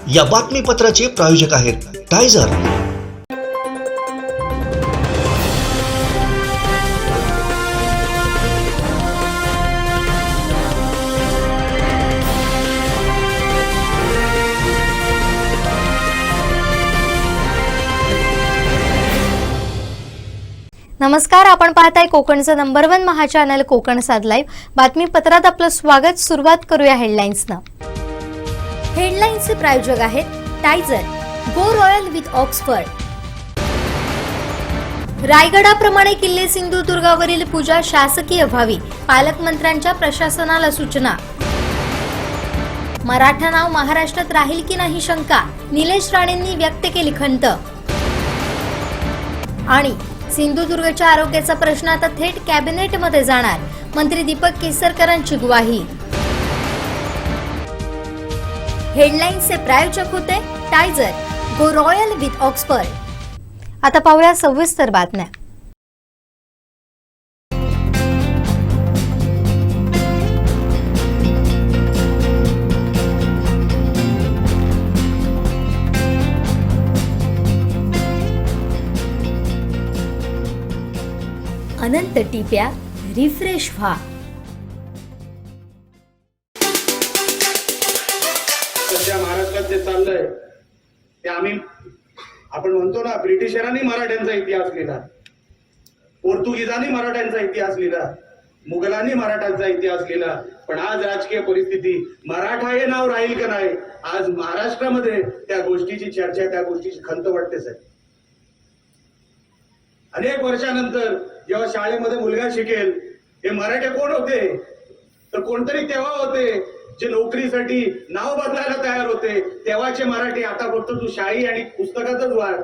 या बातमीपत्राचे प्रायोजक आहेत टायझर। नमस्कार, आपण पाहताय कोकणचं नंबर 1 महा चॅनल कोकण साध लाईव्ह। बातमीपत्रात आपलं स्वागत। सुरुवात करूया हेडलाईन्सनं। हेडलाईन्सचे प्रायोजक आहेत टायझर, गो रॉयल विथ ऑक्सफर्ड। रायगडाप्रमाणे किल्ले सिंधुदुर्गावरील पूजा शासकीय व्हावी, पालकमंत्र्यांच्या प्रशासनाला सूचना। मराठा नाव महाराष्ट्रात राहील की नाही शंका, निलेश राणेंनी व्यक्त केली खंत। आणि सिंधुदुर्गच्या आरोग्याचा प्रश्न आता थेट कॅबिनेटमध्ये जाणार, मंत्री दीपक केसरकरांची ग्वाही। हेडलाईन्सचे प्रायोजक होते टायझर, गो रॉयल विथ ऑक्सफर्ड। आता पाहूया सविस्तर बातम्या। अनंत टिप्या, रिफ्रेश व्हा। सध्या महाराष्ट्रात जे चाललंय ते आपण म्हणतो ना, ब्रिटिशरांनी मराठ्यांचा इतिहास लिहिला, पोर्तुगीजांनी मराठ्यांचा इतिहास लिहिला, मुघलांनी मराठ्यांचा इतिहास लिहिला, पण आज राजकीय परिस्थिती मराठा हे नाव राहील का नाही, आज महाराष्ट्रामध्ये त्या गोष्टीची चर्चा, त्या गोष्टीची खंत वाटतेच आहे। अनेक वर्षानंतर जेव्हा शाळेमध्ये मुलगा शिकेल, हे मराठे कोण होते, तर कोणतरी तेव्हा होते जे नोकरीसाठी नाव बदलायला तयार होते, तेव्हाचे मराठी। आता फक्त तू शाही आणि पुस्तकातच वाढ,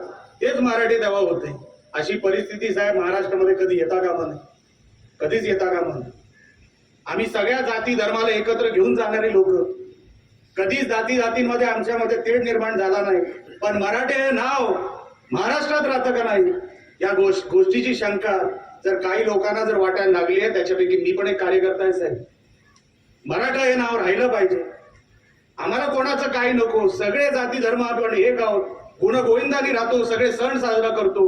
तेच मराठी तेव्हा होते। अशी परिस्थिती साहेब महाराष्ट्रामध्ये कधी येता कामा नये, कधीच येता कामा नये। आम्ही सगळ्या जाती धर्माला एकत्र घेऊन जाणारे लोक, कधीच जाती जातींमध्ये आमच्यामध्ये तेढ निर्माण झाला नाही, पण मराठी हे नाव महाराष्ट्रात राहतं का नाही, या गोष्टीची शंका जर काही लोकांना जर वाटायला लागली आहे, त्याच्यापैकी मी पण एक कार्यकर्ता आहे साहेब। मराठा हे नाव राहिलं पाहिजे, आम्हाला कोणाचं काही नको, सगळे जाती धर्म आपण एक आहोत, गुण गोविंदानी राहतो, सगळे सण साजरा करतो।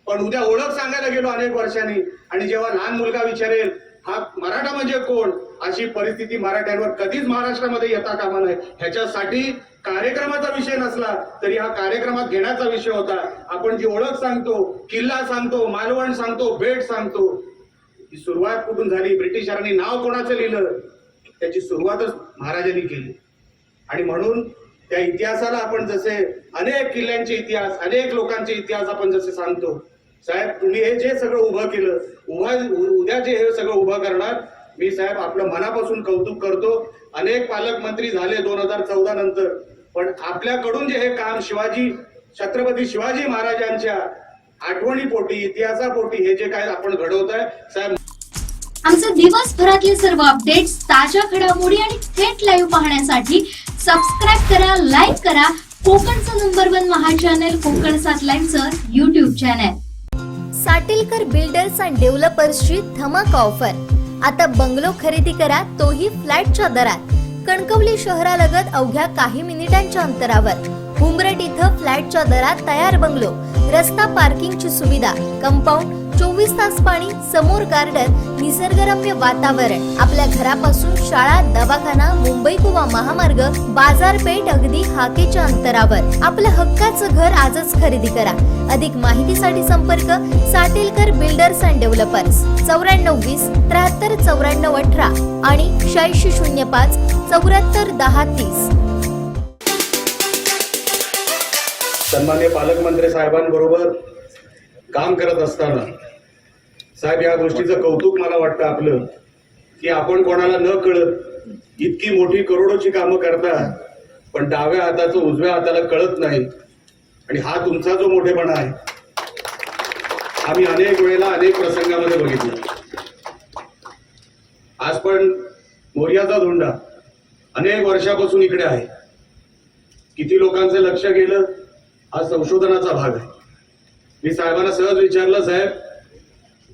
पण उद्या ओळख सांगायला गेलो अनेक वर्षांनी, आणि जेव्हा लहान मुलगा विचारेल हा मराठा म्हणजे कोण, अशी परिस्थिती मराठ्यांवर कधीच महाराष्ट्रामध्ये येता कामा नये। ह्याच्यासाठी कार्यक्रमाचा विषय नसला तरी हा कार्यक्रमात घेण्याचा विषय होता। आपण जी ओळख सांगतो, किल्ला सांगतो, मालवण सांगतो, बेट सांगतो, ही सुरुवात कुठून झाली, ब्रिटिशांनी नाव कोणाचं लिहिलं, त्याची सुरुवातच महाराजांनी केली। आणि म्हणून त्या इतिहासाला आपण जसे अनेक किल्ल्यांचे इतिहास, अनेक लोकांचे इतिहास आपण जसे सांगतो, साहेब तुम्ही हे जे सगळं उभं केलं, उद्या जे हे सगळं उभं करणार, मी साहेब आपलं मनापासून कौतुक करतो। अनेक पालकमंत्री झाले 2014 नंतर, पण आपल्याकडून जे हे काम छत्रपती शिवाजी महाराजांच्या आठवणीपोटी, इतिहासापोटी हे जे काय आपण घडवतोय साहेब। आमचे दिवसभरातले सर्व अपडेट्स, ताज्या घडामोडी आणि थेट लाईव्ह पाहण्यासाठी सबस्क्राइब करा, लाईक करा कोकणचं नंबर 1 महा चॅनल कोकण साध लाईव्हचं YouTube channel. Satelkar builders and डेव्हलपर्सची धमाका ऑफर। आता बंगलो खरेदी करा, तोही फ्लॅटच्या दरात। कणकवली शहरालगत अवघ्या काही मिनिटांच्या अंतरावर उमरट इथं फ्लॅटच्या दरात तयार बंगलो, रस्ता, पार्किंगची सुविधा, कंपाऊंड, 24 तास पाणी, समोर गार्डन, निसर्गरम्य वातावरण। आपल्या घरापासून शाळा, दवाखाना, मुंबई गोवा महामार्ग, बाजारपेठ अगदी हाकेच्या अंतरावर। आपलं हक्काचं घर आजच खरेदी करा। अधिक माहितीसाठी संपर्क साटेलकर बिल्डर्स अँड डेव्हलपर्स 9420 73 94 18 आणि 8605 74 10 30। सन्माननीय पालकमंत्री साहेबांबरोबर काम करत असताना साहेब या गोष्टीचं कौतुक मला वाटतं आपलं, की आपण कोणाला न कळत इतकी मोठी करोडोची कामं करता, पण डाव्या हाताचं उजव्या हाताला कळत नाही, आणि हा तुमचा जो मोठेपणा आहे आम्ही अनेक वेळेला अनेक प्रसंगामध्ये बघितलं। आज पण मोर्याचा धोंडा अनेक वर्षापासून इकडे आहे, किती लोकांचं लक्ष गेलं हा संशोधनाचा भाग आहे। मी साहेबांना सहज विचारलं, साहेब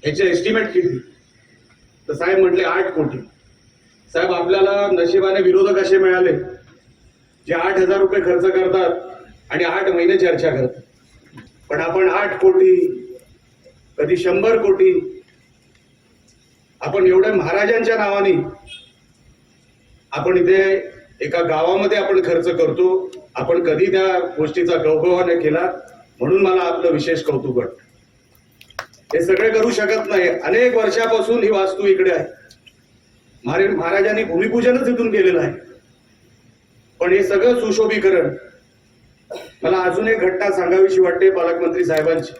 ह्याचे एस्टिमेट किती, तर साहेब म्हटले 8 कोटी। साहेब आपल्याला नशिबाने विरोधक असे मिळाले जे 8,000 रुपये खर्च करतात आणि 8 महिने चर्चा करतात. पण आपण 8 कोटी, कधी 100 कोटी, आपण एवढ्या महाराजांच्या नावाने आपण इथे एका गावामध्ये आपण खर्च करतो. आपण कधी त्या गोष्टीचा गौरव नाही केला, म्हणून मला आपलं विशेष कौतुक वाटतं. हे सगळे करू शकत नाही. अनेक वर्षापासून ही वास्तू इकडे आहे. महाराजांनी भूमिपूजनच इथून केलेलं आहे. पण हे सगळं सुशोभीकरण, मला अजून एक घटना सांगावीशी वाटते. पालकमंत्री साहेबांची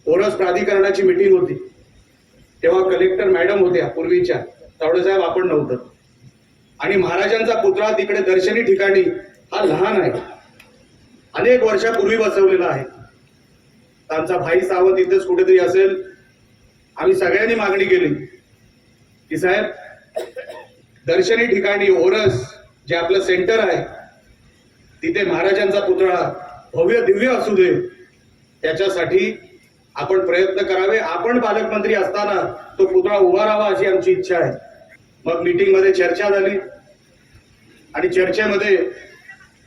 ओरस प्राधिकरणाची मीटिंग होती, तेव्हा कलेक्टर मॅडम होत्या पूर्वीच्या, तावडे साहेब आपण नव्हतं. आणि महाराजांचा पुतळा तिकडे दर्शनी ठिकाणी, हा लहान आहे, अनेक वर्षापूर्वी बसवलेला आहे. आमचा भाई सावंत इथेच कुठेतरी असेल. आम्ही सगळ्यांनी मागणी केली की साहेब, दर्शनी ठिकाणी ओरस जे आपलं सेंटर आहे तिथे महाराजांचा पुतळा भव्य दिव्य असू दे, त्याच्यासाठी आपण प्रयत्न करावे. आपण पालकमंत्री असताना तो पुतळा उभा राहावा अशी आमची इच्छा आहे. मग मीटिंग मध्ये चर्चा झाली आणि चर्चेमध्ये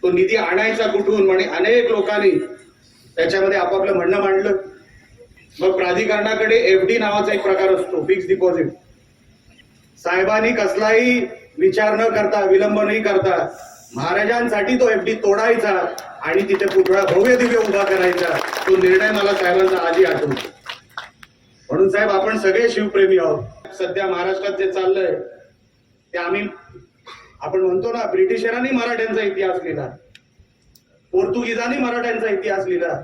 तो निधी आणायचा कुठून, म्हणजे अनेक लोकांनी त्याच्यामध्ये आपापलं म्हणणं मांडलं. मग प्राधिकरणाकडे एफडी नावाचा एक प्रकार असतो, फिक्स डिपॉझिट. साहेबांनी कसलाही विचार न करता, विलंब नाही करता, महाराजांसाठी तो एफडी तोडायचा आणि तिथे पुतळा भव्य दिव्य उभा करायचा. तो निर्णय मला साहेबांचा आजही आठवतो. म्हणून साहेब, आपण सगळे शिवप्रेमी आहोत. सध्या महाराष्ट्रात जे चाललंय ते आपण म्हणतो ना, ब्रिटिशरांनी मराठ्यांचा इतिहास लिहिला, पोर्तुगीजांनी मराठ्यांचा इतिहास लिहिला,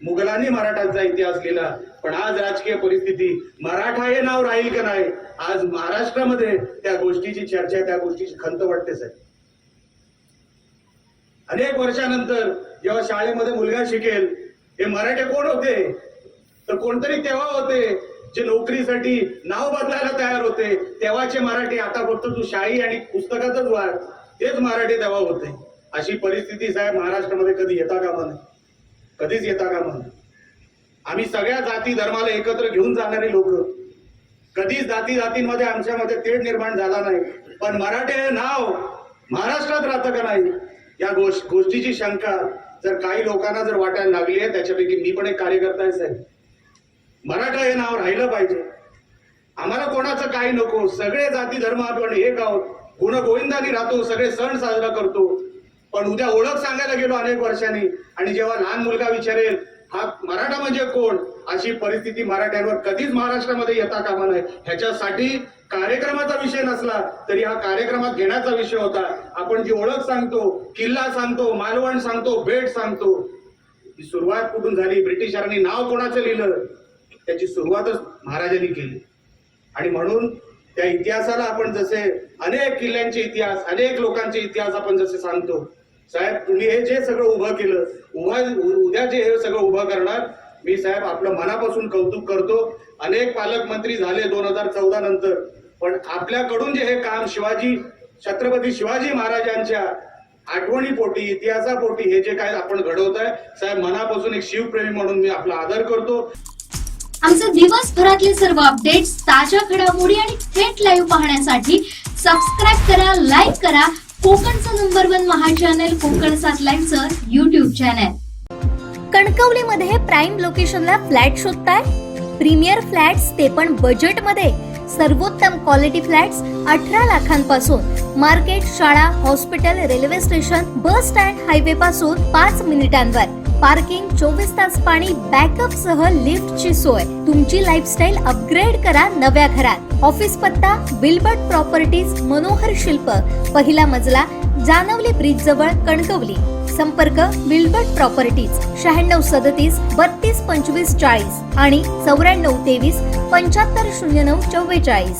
मुघलांनी मराठ्यांचा इतिहास लिहिला. पण आज राजकीय परिस्थिती, मराठा हे नाव राहील का नाही, आज महाराष्ट्रामध्ये त्या गोष्टीची चर्चा, त्या गोष्टीची खंत वाटतेच आहे. अनेक वर्षानंतर जेव्हा शाळेमध्ये मुलगा शिकेल, हे मराठे कोण होते, तर कोणतरी तेव्हा होते जे नोकरीसाठी नाव बदलायला तयार होते. तेव्हाचे मराठी आता फक्त तू शाही आणि पुस्तकातच वाढ, तेच मराठी तेव्हा होते. अशी परिस्थिती साहेब महाराष्ट्रामध्ये कधी येता कामा नये, कधीच येता कामा नये. आम्ही सगळ्या जाती धर्माला एकत्र घेऊन जाणारी लोक, कधीच जातींमध्ये आमच्यामध्ये तेढ निर्माण झाला नाही. पण मराठी हे नाव महाराष्ट्रात राहतं का नाही, या गोष्टीची शंका जर काही लोकांना जर वाटायला लागली आहे, त्याच्यापैकी मी पण एक कार्यकर्ता आहे साहेब. मराठा हे नाव राहिलं पाहिजे. आम्हाला कोणाचं काही नको, सगळे जाती धर्म आपण एक आहोत, गुणगोविंदाने राहतो, सगळे सण साजरा करतो. पण उद्या ओळख सांगायला गेलो अनेक वर्षांनी, आणि जेव्हा लहान मुलगा विचारेल हा मराठा म्हणजे कोण, अशी परिस्थिती मराठ्यांवर कधीच महाराष्ट्रामध्ये येता कामा नये. ह्याच्यासाठी कार्यक्रमाचा विषय नसला तरी हा कार्यक्रमात घेण्याचा विषय होता. आपण जी ओळख सांगतो, किल्ला सांगतो, मालवण सांगतो, बेट सांगतो, ही सुरुवात कुठून झाली, ब्रिटिशांनी नाव कोणाचं लिहिलं, त्याची सुरुवातच महाराजांनी केली. आणि म्हणून त्या इतिहासाला आपण जसे अनेक किल्ल्यांचे इतिहास, अनेक लोकांचे इतिहास आपण जसे सांगतो, साहेब तुम्ही हे जे सगळं उभं केलं, उद्या जे हे सगळं उभं करणार, मी साहेब आपलं मनापासून कौतुक करतो. अनेक पालकमंत्री झाले 2014 नंतर, पण आपल्याकडून जे हे काम छत्रपती शिवाजी महाराजांच्या आठवणीपोटी, इतिहासापोटी हे जे काय आपण घडवत आहे, साहेब मनापासून एक शिवप्रेमी म्हणून मी आपला आदर करतो. आमचे दिवसभरातले सर्व अपडेट्स, ताज्या घडामोडी आणि थेट लाईव्ह पाहण्यासाठी सबस्क्राईब करा, लाईक करा कोकणचं नंबर 1 महा चॅनल कोकण 7 लाईनचं YouTube चॅनल. कणकवलीमध्ये प्राईम लोकेशनला फ्लॅट शोधताय? प्रीमियर फ्लॅट्स, ते पण बजेटमध्ये. सर्वोत्तम क्वालिटी फ्लॅट्स 18 लाखांपासून. मार्केट, शाळा, hospital, railway station, bus stand, highway पासून 5 मिनिटांवर. पार्किंग, 24 तास पाणी, बॅकअप सह लिफ्टची सोय. तुमची लाईफस्टाईल अपग्रेड करा नव्या घरात. ऑफिस पत्ता विल्बर्ट प्रॉपर्टीज, मनोहर शिल्प, पहिला मजला, जानवली ब्रिज जवळ, कणकवली. संपर्क विल्बर्ट प्रॉपर्टीज 9637 3225 40 आणि 9423 750944.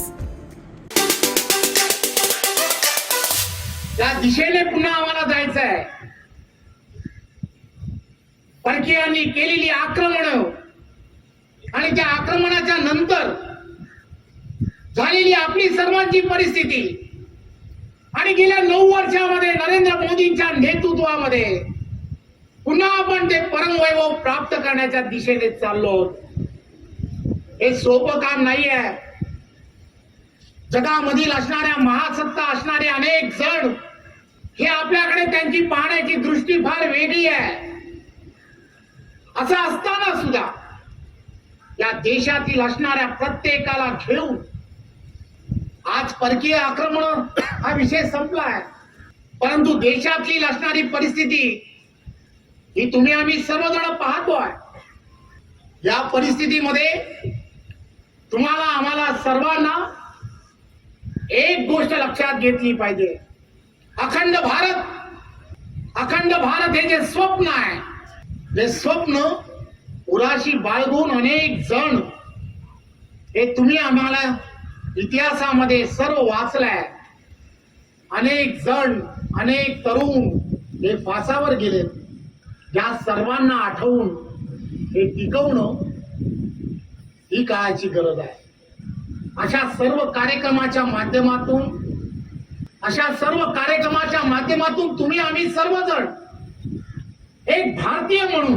त्या दिशेने पुन्हा आम्हाला जायचं आहे. परकीयांनी केलेली आक्रमण आणि त्या आक्रमणाच्या नंतर झालेली आपली सर्वांची परिस्थिती आणि गेल्या 9 वर्षामध्ये नरेंद्र मोदींच्या नेतृत्वामध्ये पुन्हा आपण ते परमवैभव प्राप्त करण्याच्या दिशेने चाललो आहोत. हे सोपं काम नाही आहे. जगामधील असणाऱ्या महासत्ता असणारे अनेक जण हे आपल्याकडे त्यांची पाहण्याची दृष्टी फार वेगळी आहे. असं असताना सुद्धा या देशातील असणाऱ्या प्रत्येकाला घेऊन आज परकीय आक्रमण हा विषय संपला आहे. परंतु देशातील असणारी परिस्थिती ही तुम्ही आम्ही सर्वजण पाहतोय. या परिस्थितीमध्ये तुम्हाला आम्हाला सर्वांना एक गोष्ट लक्षात घेतली पाहिजे. अखंड भारत हे जे स्वप्न आहे, ते स्वप्न उराशी बाळगून अनेक जण हे तुम्ही आम्हाला इतिहासामध्ये सर्व वाचलंय. अनेक जण, अनेक तरुण हे फासावर गेलेत. या सर्वांना आठवून हे टिकवणं ही काळाची गरज आहे. अशा सर्व कार्यक्रमाच्या माध्यमातून तुम्ही आम्ही सर्वजण एक भारतीय म्हणून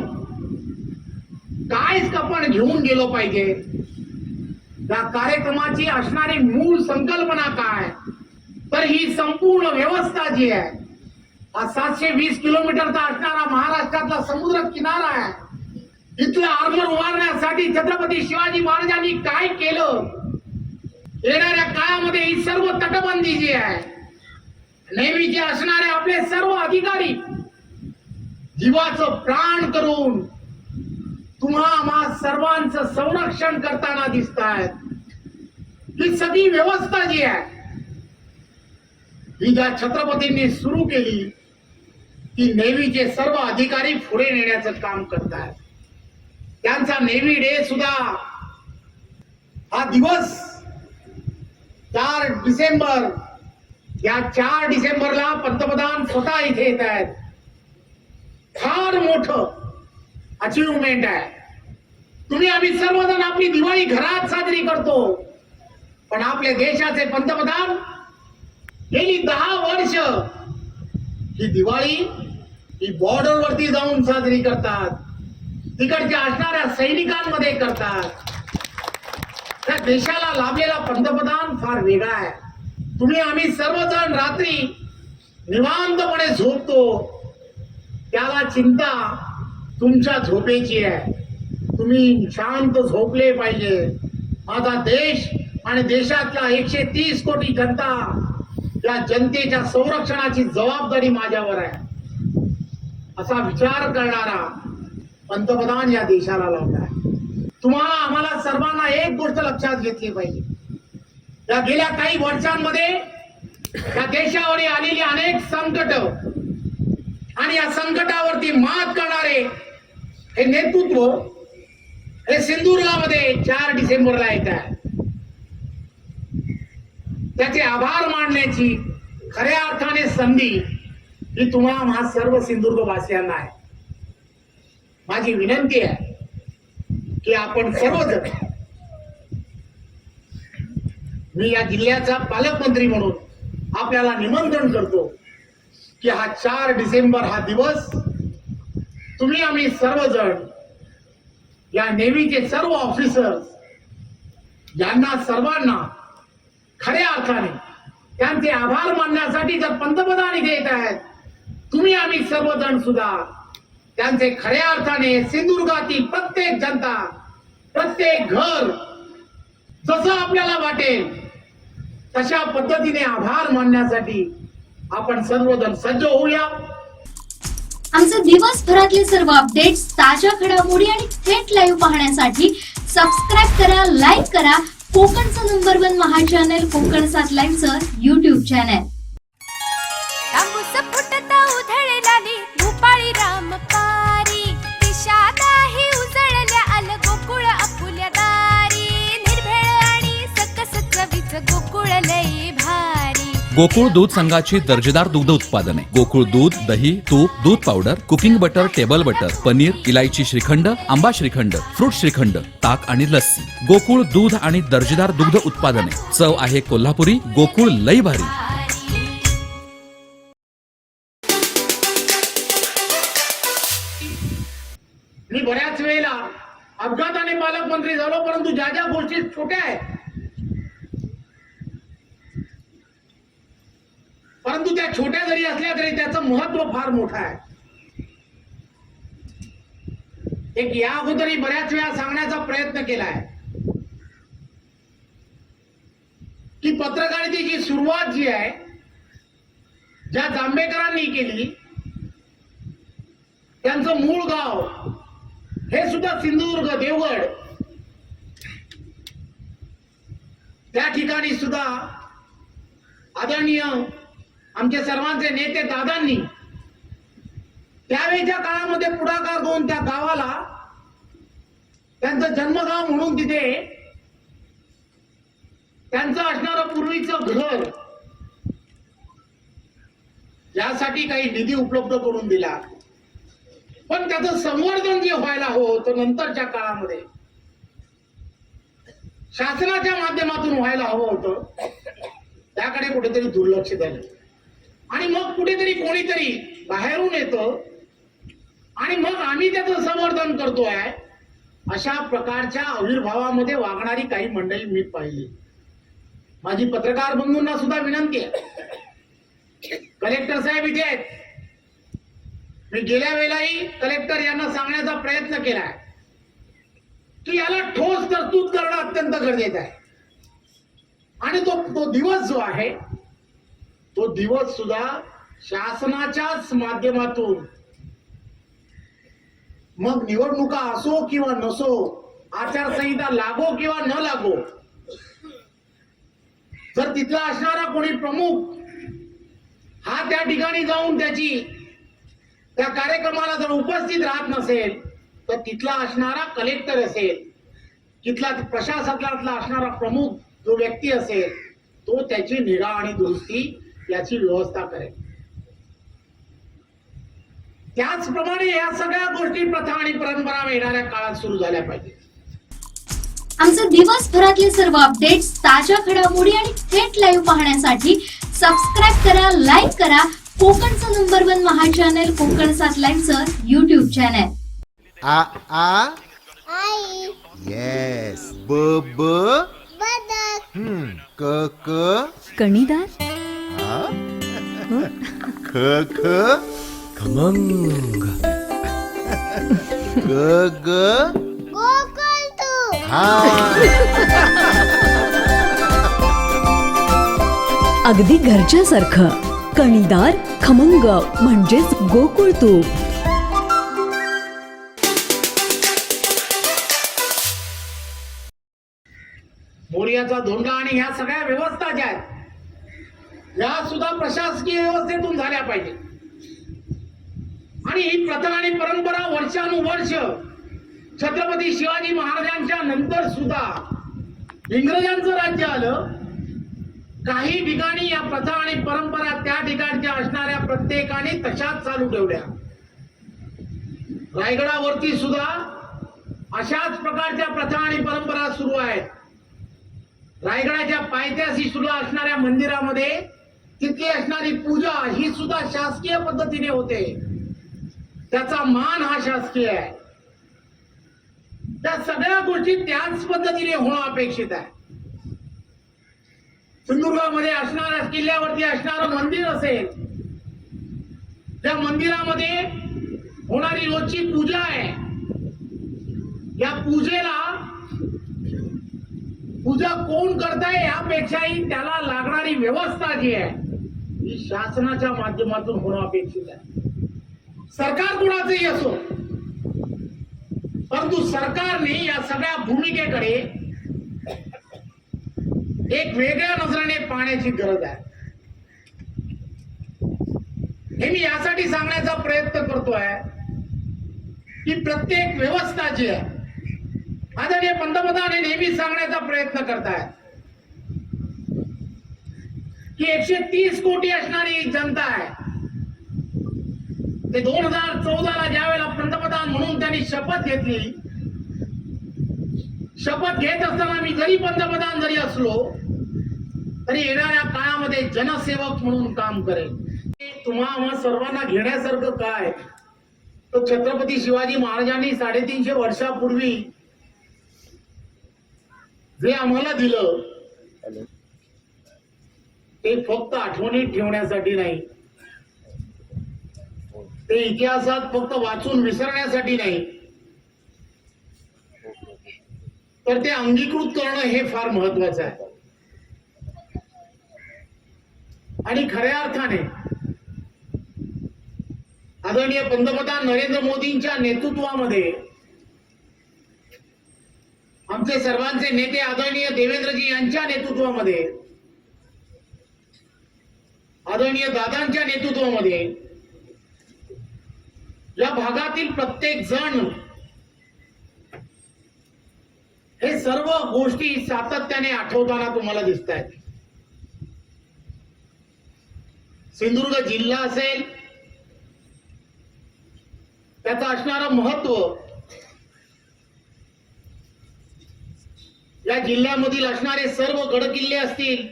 काय आपण घेऊन गेलो पाहिजे. या कार्यक्रमाची असणारी मूळ संकल्पना काय, तर ही संपूर्ण व्यवस्था जी आहे, हा 720 किलोमीटरचा असणारा महाराष्ट्रातला समुद्र किनारा आहे. इथलं आर्मर उभारण्यासाठी छत्रपती शिवाजी महाराजांनी काय केलं, येणाऱ्या काळामध्ये ही सर्व तटबंदी जी आहे, नेव्हीचे असणारे आपले सर्व अधिकारी जीवाचं प्राण करून तुम्हा आम्हा सर्वांचं संरक्षण करताना दिसत आहेत. ही सगळी व्यवस्था जी आहे ही ज्या छत्रपतींनी सुरू केली, ती नेव्हीचे सर्व अधिकारी पुढे नेण्याचं काम करतात. त्यांचा नेव्ही डे सुद्धा हा दिवस 4 डिसेंबर, या 4 डिसेंबरला पंतप्रधान स्वतः इथे येत आहेत. फार मोठं अचीवमेंट आहे. तुम्ही आम्ही सर्वजण आपली दिवाळी घरात साजरी करतो, पण आपल्या देशाचे पंतप्रधान गेली 10 वर्ष ही दिवाळी ही बॉर्डरवरती जाऊन साजरी करतात. तिकडच्या असणाऱ्या सैनिकांमध्ये करतात. त्या देशाला लाभलेला पंतप्रधान फार वेगळा आहे. तुम्ही आम्ही सर्वजण रात्री निवांतपणे झोपतो, त्याला चिंता तुमच्या झोपेची आहे. तुम्ही शांत झोपले पाहिजे. माझा देश आणि देशातल्या 130 कोटी जनता, या जनतेच्या संरक्षणाची जबाबदारी माझ्यावर आहे, असा विचार करणारा पंतप्रधान या देशाला लाभला आहे. तुम्हाला आम्हाला सर्वांना एक गोष्ट लक्षात घेतली पाहिजे. या गेल्या काही वर्षांमध्ये या देशावर आलेली अनेक संकट आणि या संकटावरती मात करणारे हे नेतृत्व हे सिंधुदुर्गामध्ये 4 डिसेंबरला येत आहे. त्याचे आभार मानण्याची खऱ्या अर्थाने संधी ही तुम्हा सर्व सिंधुदुर्गवासियांना आहे. माझी विनंती आहे की आपण सर्वजण, मी या जिल्ह्याचा पालकमंत्री म्हणून आपल्याला निमंत्रण करतो की हा 4 डिसेंबर हा दिवस तुम्ही आम्ही सर्वजण या नेव्हीचे सर्व ऑफिसर्स यांना सर्वांना खऱ्या अर्थाने त्यांचे आभार मानण्यासाठी जर पंतप्रधान इथे येत आहेत, तुम्ही आम्ही सर्वजण सुद्धा त्यांचे खऱ्या अर्थाने सिंधुदुर्गातील प्रत्येक जनता, प्रत्येक घर जसं आपल्याला वाटेल तशा पद्धतीने आभार मानण्यासाठी आपण सर्वजण सज्ज होऊया. आमचे दिवसभरातले सर्व अपडेट्स, ताज्या घडामोडी आणि थेट लाईव्ह पाहण्यासाठी सबस्क्राईब करा, लाईक करा कोकणचं नंबर 1 महा चॅनल कोकण 7 लाईव्हचं YouTube चॅनल. तांबूस फुटता उधळलाली भूपाळी रामपारी, दिशालाही उजळल्या आलं गोकुळ आपुल्या दारी, निर्भेळ आणि सकस चवीचं गोकुळ लई भारी. गोकुळ दूध संघाची दर्जेदार दुग्ध उत्पादने, गोकुळ दूध, दही, तूप, दूध powder, cooking butter, table butter, paneer, इलायची श्रीखंड, आंबा श्रीखंड, फ्रूट श्रीखंड, ताक आणि लस्सी. गोकुळ दूध आणि दर्जेदार दुग्ध उत्पादने. चव आहे कोल्हापुरी. गोकुळ लई भारी. मी बऱ्याच वेळेला अपघाताने पालकमंत्री झालो, परंतु ज्या ज्या गोष्टी छोट्या आहेत परंतु त्या छोट्या जरी असल्या तरी त्याचं महत्व फार मोठं आहे. एक या अगोदरही बऱ्याच वेळा सांगण्याचा प्रयत्न केलाय की पत्रकारितेची सुरुवात जी आहे ज्या जांभेकरांनी केली त्यांचं मूळ गाव हे सुद्धा सिंधुदुर्ग देवगड. त्या ठिकाणी सुद्धा आदरणीय आमचे सर्वांचे नेते दादांनी त्यावेळेच्या काळामध्ये पुढाकार घेऊन त्या गावाला त्यांचं जन्मगाव म्हणून तिथे त्यांचं असणारं पूर्वीचं घर यासाठी काही निधी उपलब्ध करून दिला. पण त्याचं संवर्धन जे व्हायला हवं होतं नंतरच्या काळामध्ये शासनाच्या माध्यमातून व्हायला हवं होतं त्याकडे कुठेतरी दुर्लक्ष झालं. आणि मग कुठेतरी कोणीतरी बाहेरून येतं आणि मग आम्ही त्याचं संवर्धन करतोय अशा प्रकारच्या आविर्भावामध्ये वागणारी काही मंडळी मी पाहिली. माझी पत्रकार बंधूंना सुद्धा विनंती आहे. कलेक्टर साहेब इथे आहेत. मी गेल्या वेळेलाही कलेक्टर यांना सांगण्याचा प्रयत्न केलाय की याला ठोस तरतूद करणं अत्यंत गरजेचं आहे. आणि तो दिवस जो आहे तो दिवस सुद्धा शासनाच्याच माध्यमातून मग निवडणुका असो किंवा नसो आचारसंहिता लागो किंवा न लागो जर तिथला असणारा कोणी प्रमुख हा त्या ठिकाणी जाऊन त्या कार्यक्रमाला जर उपस्थित राहत नसेल तर तिथला असणारा कलेक्टर असेल तिथला प्रशासनातला असणारा प्रमुख जो व्यक्ती असेल तो त्याची निगा आणि दुरुस्ती याची व्यवस्था करेल. त्याचप्रमाणे या सगळ्या गोष्टी प्रथा आणि परंपरा येणाऱ्या काळात सुरू झाल्या पाहिजे. आमचे दिवसभरातले सर्व अपडेट्स ताज्या घडामोडी आणि थेट लाईव्ह पाहण्यासाठी सबस्क्राईब करा, लाईक करा कोकणचं नंबर 1 महा चॅनल कोकण 7 लाईव्हचं युट्यूब चॅनल. आ आ आई येस ब ब बदक क क कणीदार, आ ख ख खमंग ग ग गोकुळ तू हा अगदी घरच्यासारखं कणीदार खमंग म्हणजेच गोकुळ तूप. मोर्याचा धोंडा आणि ह्या सगळ्या व्यवस्था ज्या आहेत या सुद्धा प्रशासकीय व्यवस्थेतून झाल्या पाहिजे. आणि ही प्रथा आणि परंपरा वर्षानुवर्ष छत्रपती शिवाजी महाराजांच्या नंतर सुद्धा इंग्रजांचं राज्य आलं. काही ठिकाणी या प्रथा आणि परंपरा त्या ठिकाणच्या असणाऱ्या प्रत्येकाने तशाच चालू ठेवल्या. रायगडावरती सुद्धा अशाच प्रकारच्या प्रथा आणि परंपरा सुरू आहेत. रायगडाच्या पायथ्याशी सुद्धा असणाऱ्या मंदिरामध्ये तिथली असणारी पूजा ही सुद्धा शासकीय पद्धतीने होते. त्याचा मान हा शासकीय आहे. त्या सगळ्या गोष्टी त्याच पद्धतीने होणं अपेक्षित आहे. सिंधुदुर्गामध्ये असणाऱ्या किल्ल्यावरती असणारं मंदिर असेल त्या मंदिरामध्ये होणारी रोजची पूजा आहे. या पूजा कोण करताय यापेक्षाही त्याला लागणारी व्यवस्था जी आहे ही शासनाच्या माध्यमातून होणं अपेक्षित आहे. सरकार कोणाचंही असो परंतु सरकारने या सगळ्या भूमिकेकडे एक वेगळ्या नजरेने पाहण्याची गरज आहे. हे मी यासाठी सांगण्याचा प्रयत्न करतोय की प्रत्येक व्यवस्था जी आहे आदरणीय पंतप्रधान हे नेहमी सांगण्याचा प्रयत्न करतायत की 130 कोटी असणारी जनता आहे. ते 2014ला ज्या वेळेला पंतप्रधान म्हणून त्यांनी शपथ घेतली. शपथ घेत असताना मी जरी पंतप्रधान जरी असलो तरी येणाऱ्या काळामध्ये जनसेवक म्हणून काम करेल. तुम्हा सर्वांना घेण्यासारखं काय तर छत्रपती शिवाजी महाराजांनी 350 वर्षापूर्वी जे आम्हाला दिलं ते फक्त आठवणीत ठेवण्यासाठी नाही, ते इतिहासात फक्त वाचून विसरण्यासाठी नाही, तर ते अंगीकृत करणं हे फार महत्वाचं आहे. आणि खऱ्या अर्थाने आदरणीय पंतप्रधान नरेंद्र मोदींच्या नेतृत्वामध्ये आमचे सर्वांचे नेते आदरणीय देवेंद्रजी यांच्या नेतृत्वामध्ये, आदरणीय दादांच्या नेतृत्वामध्ये या भागातील प्रत्येक जण हे सर्व गोष्टी सातत्याने आठवताना तुम्हाला दिसत आहेत. सिंधुदुर्ग जिल्हा असेल, त्याचं असणारं महत्व, या जिल्ह्यामधील असणारे सर्व गडकिल्ले असतील,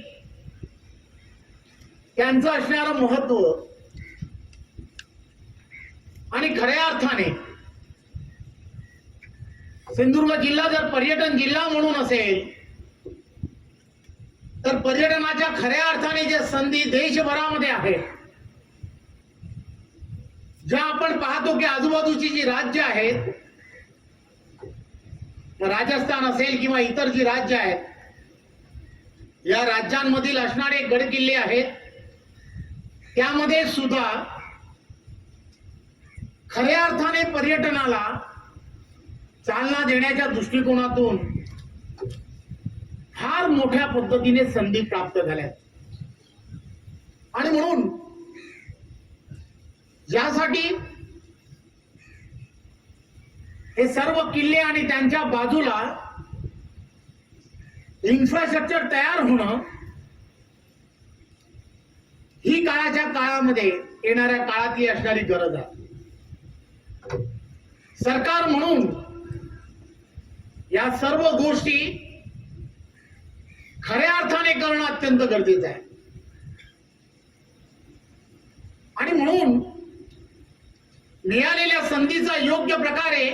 त्यांचं असणारं महत्व, आणि खऱ्या अर्थाने सिंधुदुर्ग जिल्हा जर पर्यटन जिल्हा म्हणून असेल, तर पर्यटनाच्या खऱ्या अर्थाने ज्या संधी देशभरामध्ये आहेत, ज्या आपण पाहतो की आजूबाजूची जी राज्य आहेत, राजस्थान असेल किंवा इतर जी राज्य आहेत, या राज्यांमधील असणारे गडकिल्ले आहेत, त्यामध्ये सुद्धा खऱ्या अर्थाने पर्यटनाला चालना देण्याच्या दृष्टिकोनातून फार मोठ्या पद्धतीने संधी प्राप्त झाल्या. आणि म्हणून यासाठी हे सर्व किल्ले आणि त्यांच्या बाजूला इन्फ्रास्ट्रक्चर तयार होणं ही काळामध्ये येणाऱ्या काळातली असणारी गरज आहे. सरकार म्हणून या सर्व गोष्टी खऱ्या अर्थाने करणं अत्यंत गरजेचं आहे. आणि म्हणून मिळालेल्या संधीचा योग्य प्रकारे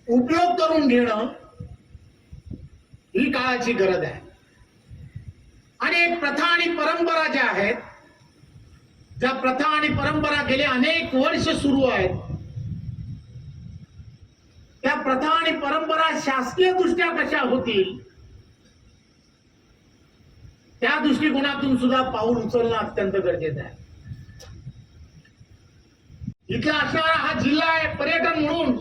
उपयोग करून घेणं ही काळाची गरज आहे. आणि एक प्रथा आणि परंपरा ज्या आहेत, ज्या प्रथा आणि परंपरा गेले अनेक वर्ष सुरू आहेत, त्या प्रथा आणि परंपरा शासकीय दृष्ट्या कशा होतील, त्या दृष्टिकोनातून सुद्धा पाऊल उचलणं अत्यंत गरजेचं आहे. इथला असणारा हा जिल्हा आहे पर्यटन म्हणून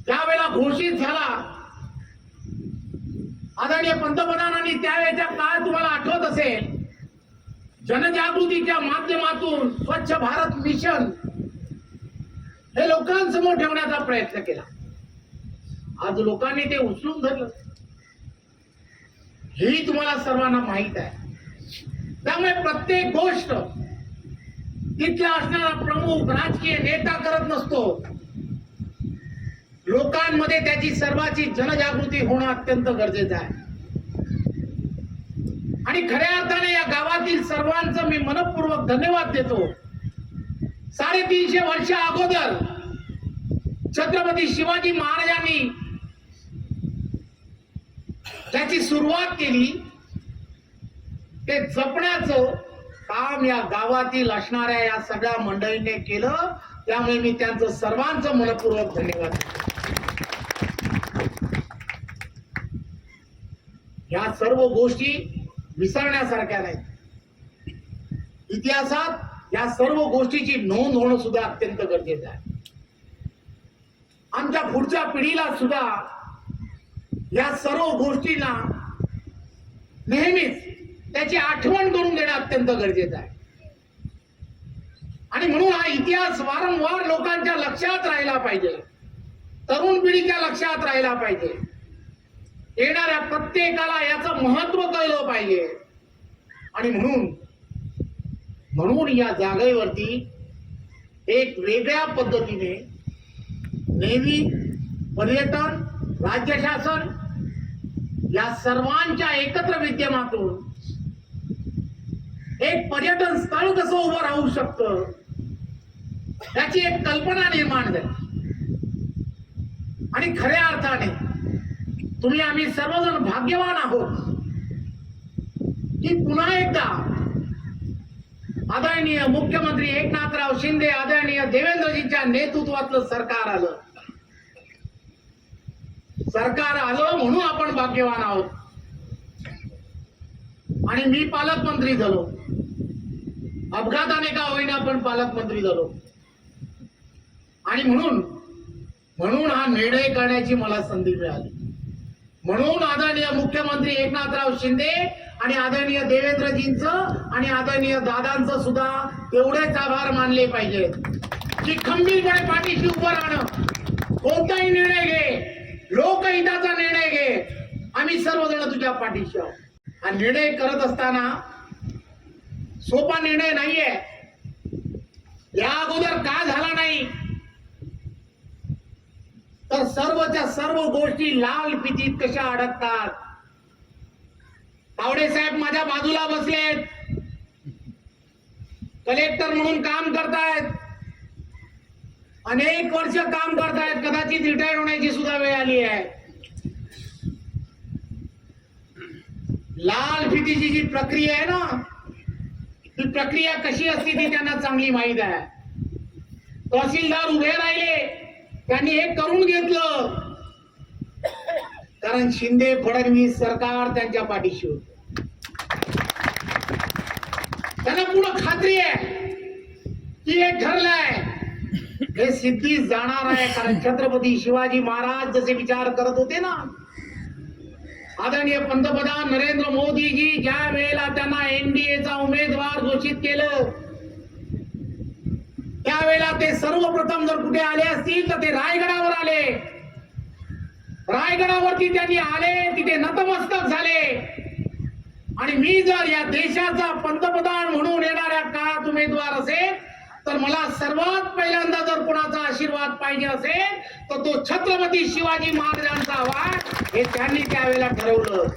त्यावेळेला घोषित झाला. आदरणीय पंतप्रधानांनी त्यावेळेच्या काळ तुम्हाला आठवत असेल, जनजागृतीच्या माध्यमातून स्वच्छ भारत मिशन हे लोकांसमोर ठेवण्याचा प्रयत्न केला. आज लोकांनी ते उचलून धरलं, हेही तुम्हाला सर्वांना माहित आहे. त्यामुळे प्रत्येक गोष्ट तिथला असणारा प्रमुख राजकीय नेता करत नसतो, लोकांमध्ये त्याची सर्वांची जनजागृती होणं अत्यंत गरजेचं आहे. आणि खऱ्या अर्थाने या गावातील सर्वांचं मी मनपूर्वक धन्यवाद देतो. 350 वर्ष अगोदर छत्रपती शिवाजी महाराजांनी त्याची सुरुवात केली, ते जपण्याचं काम या गावातील असणाऱ्या या सगळ्या मंडळींनी केलं. त्यामुळे मी त्यांचं सर्वांचं मनपूर्वक धन्यवाद देतो. या सर्व गोष्टी विसरण्यासारख्या नाहीत. इतिहासात या सर्व गोष्टीची नोंद होणं सुद्धा अत्यंत गरजेचं आहे. आमच्या पुढच्या पिढीला सुद्धा या सर्व गोष्टींना नेहमीच त्याची आठवण करून देणं अत्यंत गरजेचं आहे. आणि म्हणून हा इतिहास वारंवार लोकांच्या लक्षात राहिला पाहिजे, तरुण पिढीच्या लक्षात राहिला पाहिजे, येणाऱ्या प्रत्येकाला याचं महत्व कळलं पाहिजे. आणि म्हणून या जागेवरती एक वेगळ्या पद्धतीने नेव्ही, पर्यटन, राज्य शासन या सर्वांच्या एकत्र विद्यमातून एक पर्यटन स्थळ कसं उभं राहू शकतं त्याची एक कल्पना निर्माण झाली. आणि खऱ्या अर्थाने तुम्ही आम्ही सर्वजण भाग्यवान आहोत की पुन्हा एकदा आदरणीय मुख्यमंत्री एकनाथराव शिंदे, आदरणीय देवेंद्रजींच्या नेतृत्वातलं सरकार आलं. सरकार आलं म्हणून आपण भाग्यवान आहोत. आणि मी पालकमंत्री झालो, अपघाताने का होईना पण पालकमंत्री झालो. आणि म्हणून हा निर्णय करण्याची मला संधी मिळाली. म्हणून आदरणीय मुख्यमंत्री एकनाथराव शिंदे आणि आदरणीय देवेंद्रजींचं आणि आदरणीय दादांचं सुद्धा तेवढेच आभार मानले पाहिजेत की खंबीरपणे पाठीशी उभं राहणं. कोणताही निर्णय घे, लोकहिताचा निर्णय घे, आम्ही सर्वजण तुझ्या पाठीशी आहोत. हा निर्णय करत असताना सोपा निर्णय नाहीये. या अगोदर का झाला नाही तर सर्वच्या सर्व गोष्टी लाल फितीत कशा अडकतात. तावडे साहेब माझ्या बाजूला बसलेत, कलेक्टर म्हणून काम करतायत, अनेक वर्ष काम करतायत, कदाचित रिटायर होण्याची सुद्धा वेळ आली आहे. लाल फितीची जी प्रक्रिया आहे ना, ती प्रक्रिया कशी असते ती त्यांना चांगली माहित आहे. तहसीलदार उभे राहिले, त्यांनी हे करून घेतलं कारण शिंदे फडणवीस सरकार त्यांच्या पाठीशी होत. त्यांना पुढं खात्री आहे की हे ठरलंय, हे सिद्धीस जाणार आहे. कारण छत्रपती शिवाजी महाराज जसे विचार करत होते ना, आदरणीय पंतप्रधान नरेंद्र मोदीजी ज्या वेळेला त्यांना एनडीएचा उमेदवार घोषित केलं, त्यावेळेला ते सर्वप्रथम जर कुठे आले असतील तर ते रायगडावर आले. रायगडावरती त्यांनी आले, तिथे नतमस्तक झाले. आणि मी जर या देशाचा पंतप्रधान म्हणून येणाऱ्या काळात उमेदवार असेल तर मला सर्वात पहिल्यांदा जर कोणाचा आशीर्वाद पाहिजे असेल तर तो छत्रपती शिवाजी महाराजांचा हवा, हे त्यांनी त्यावेळेला ठरवलं.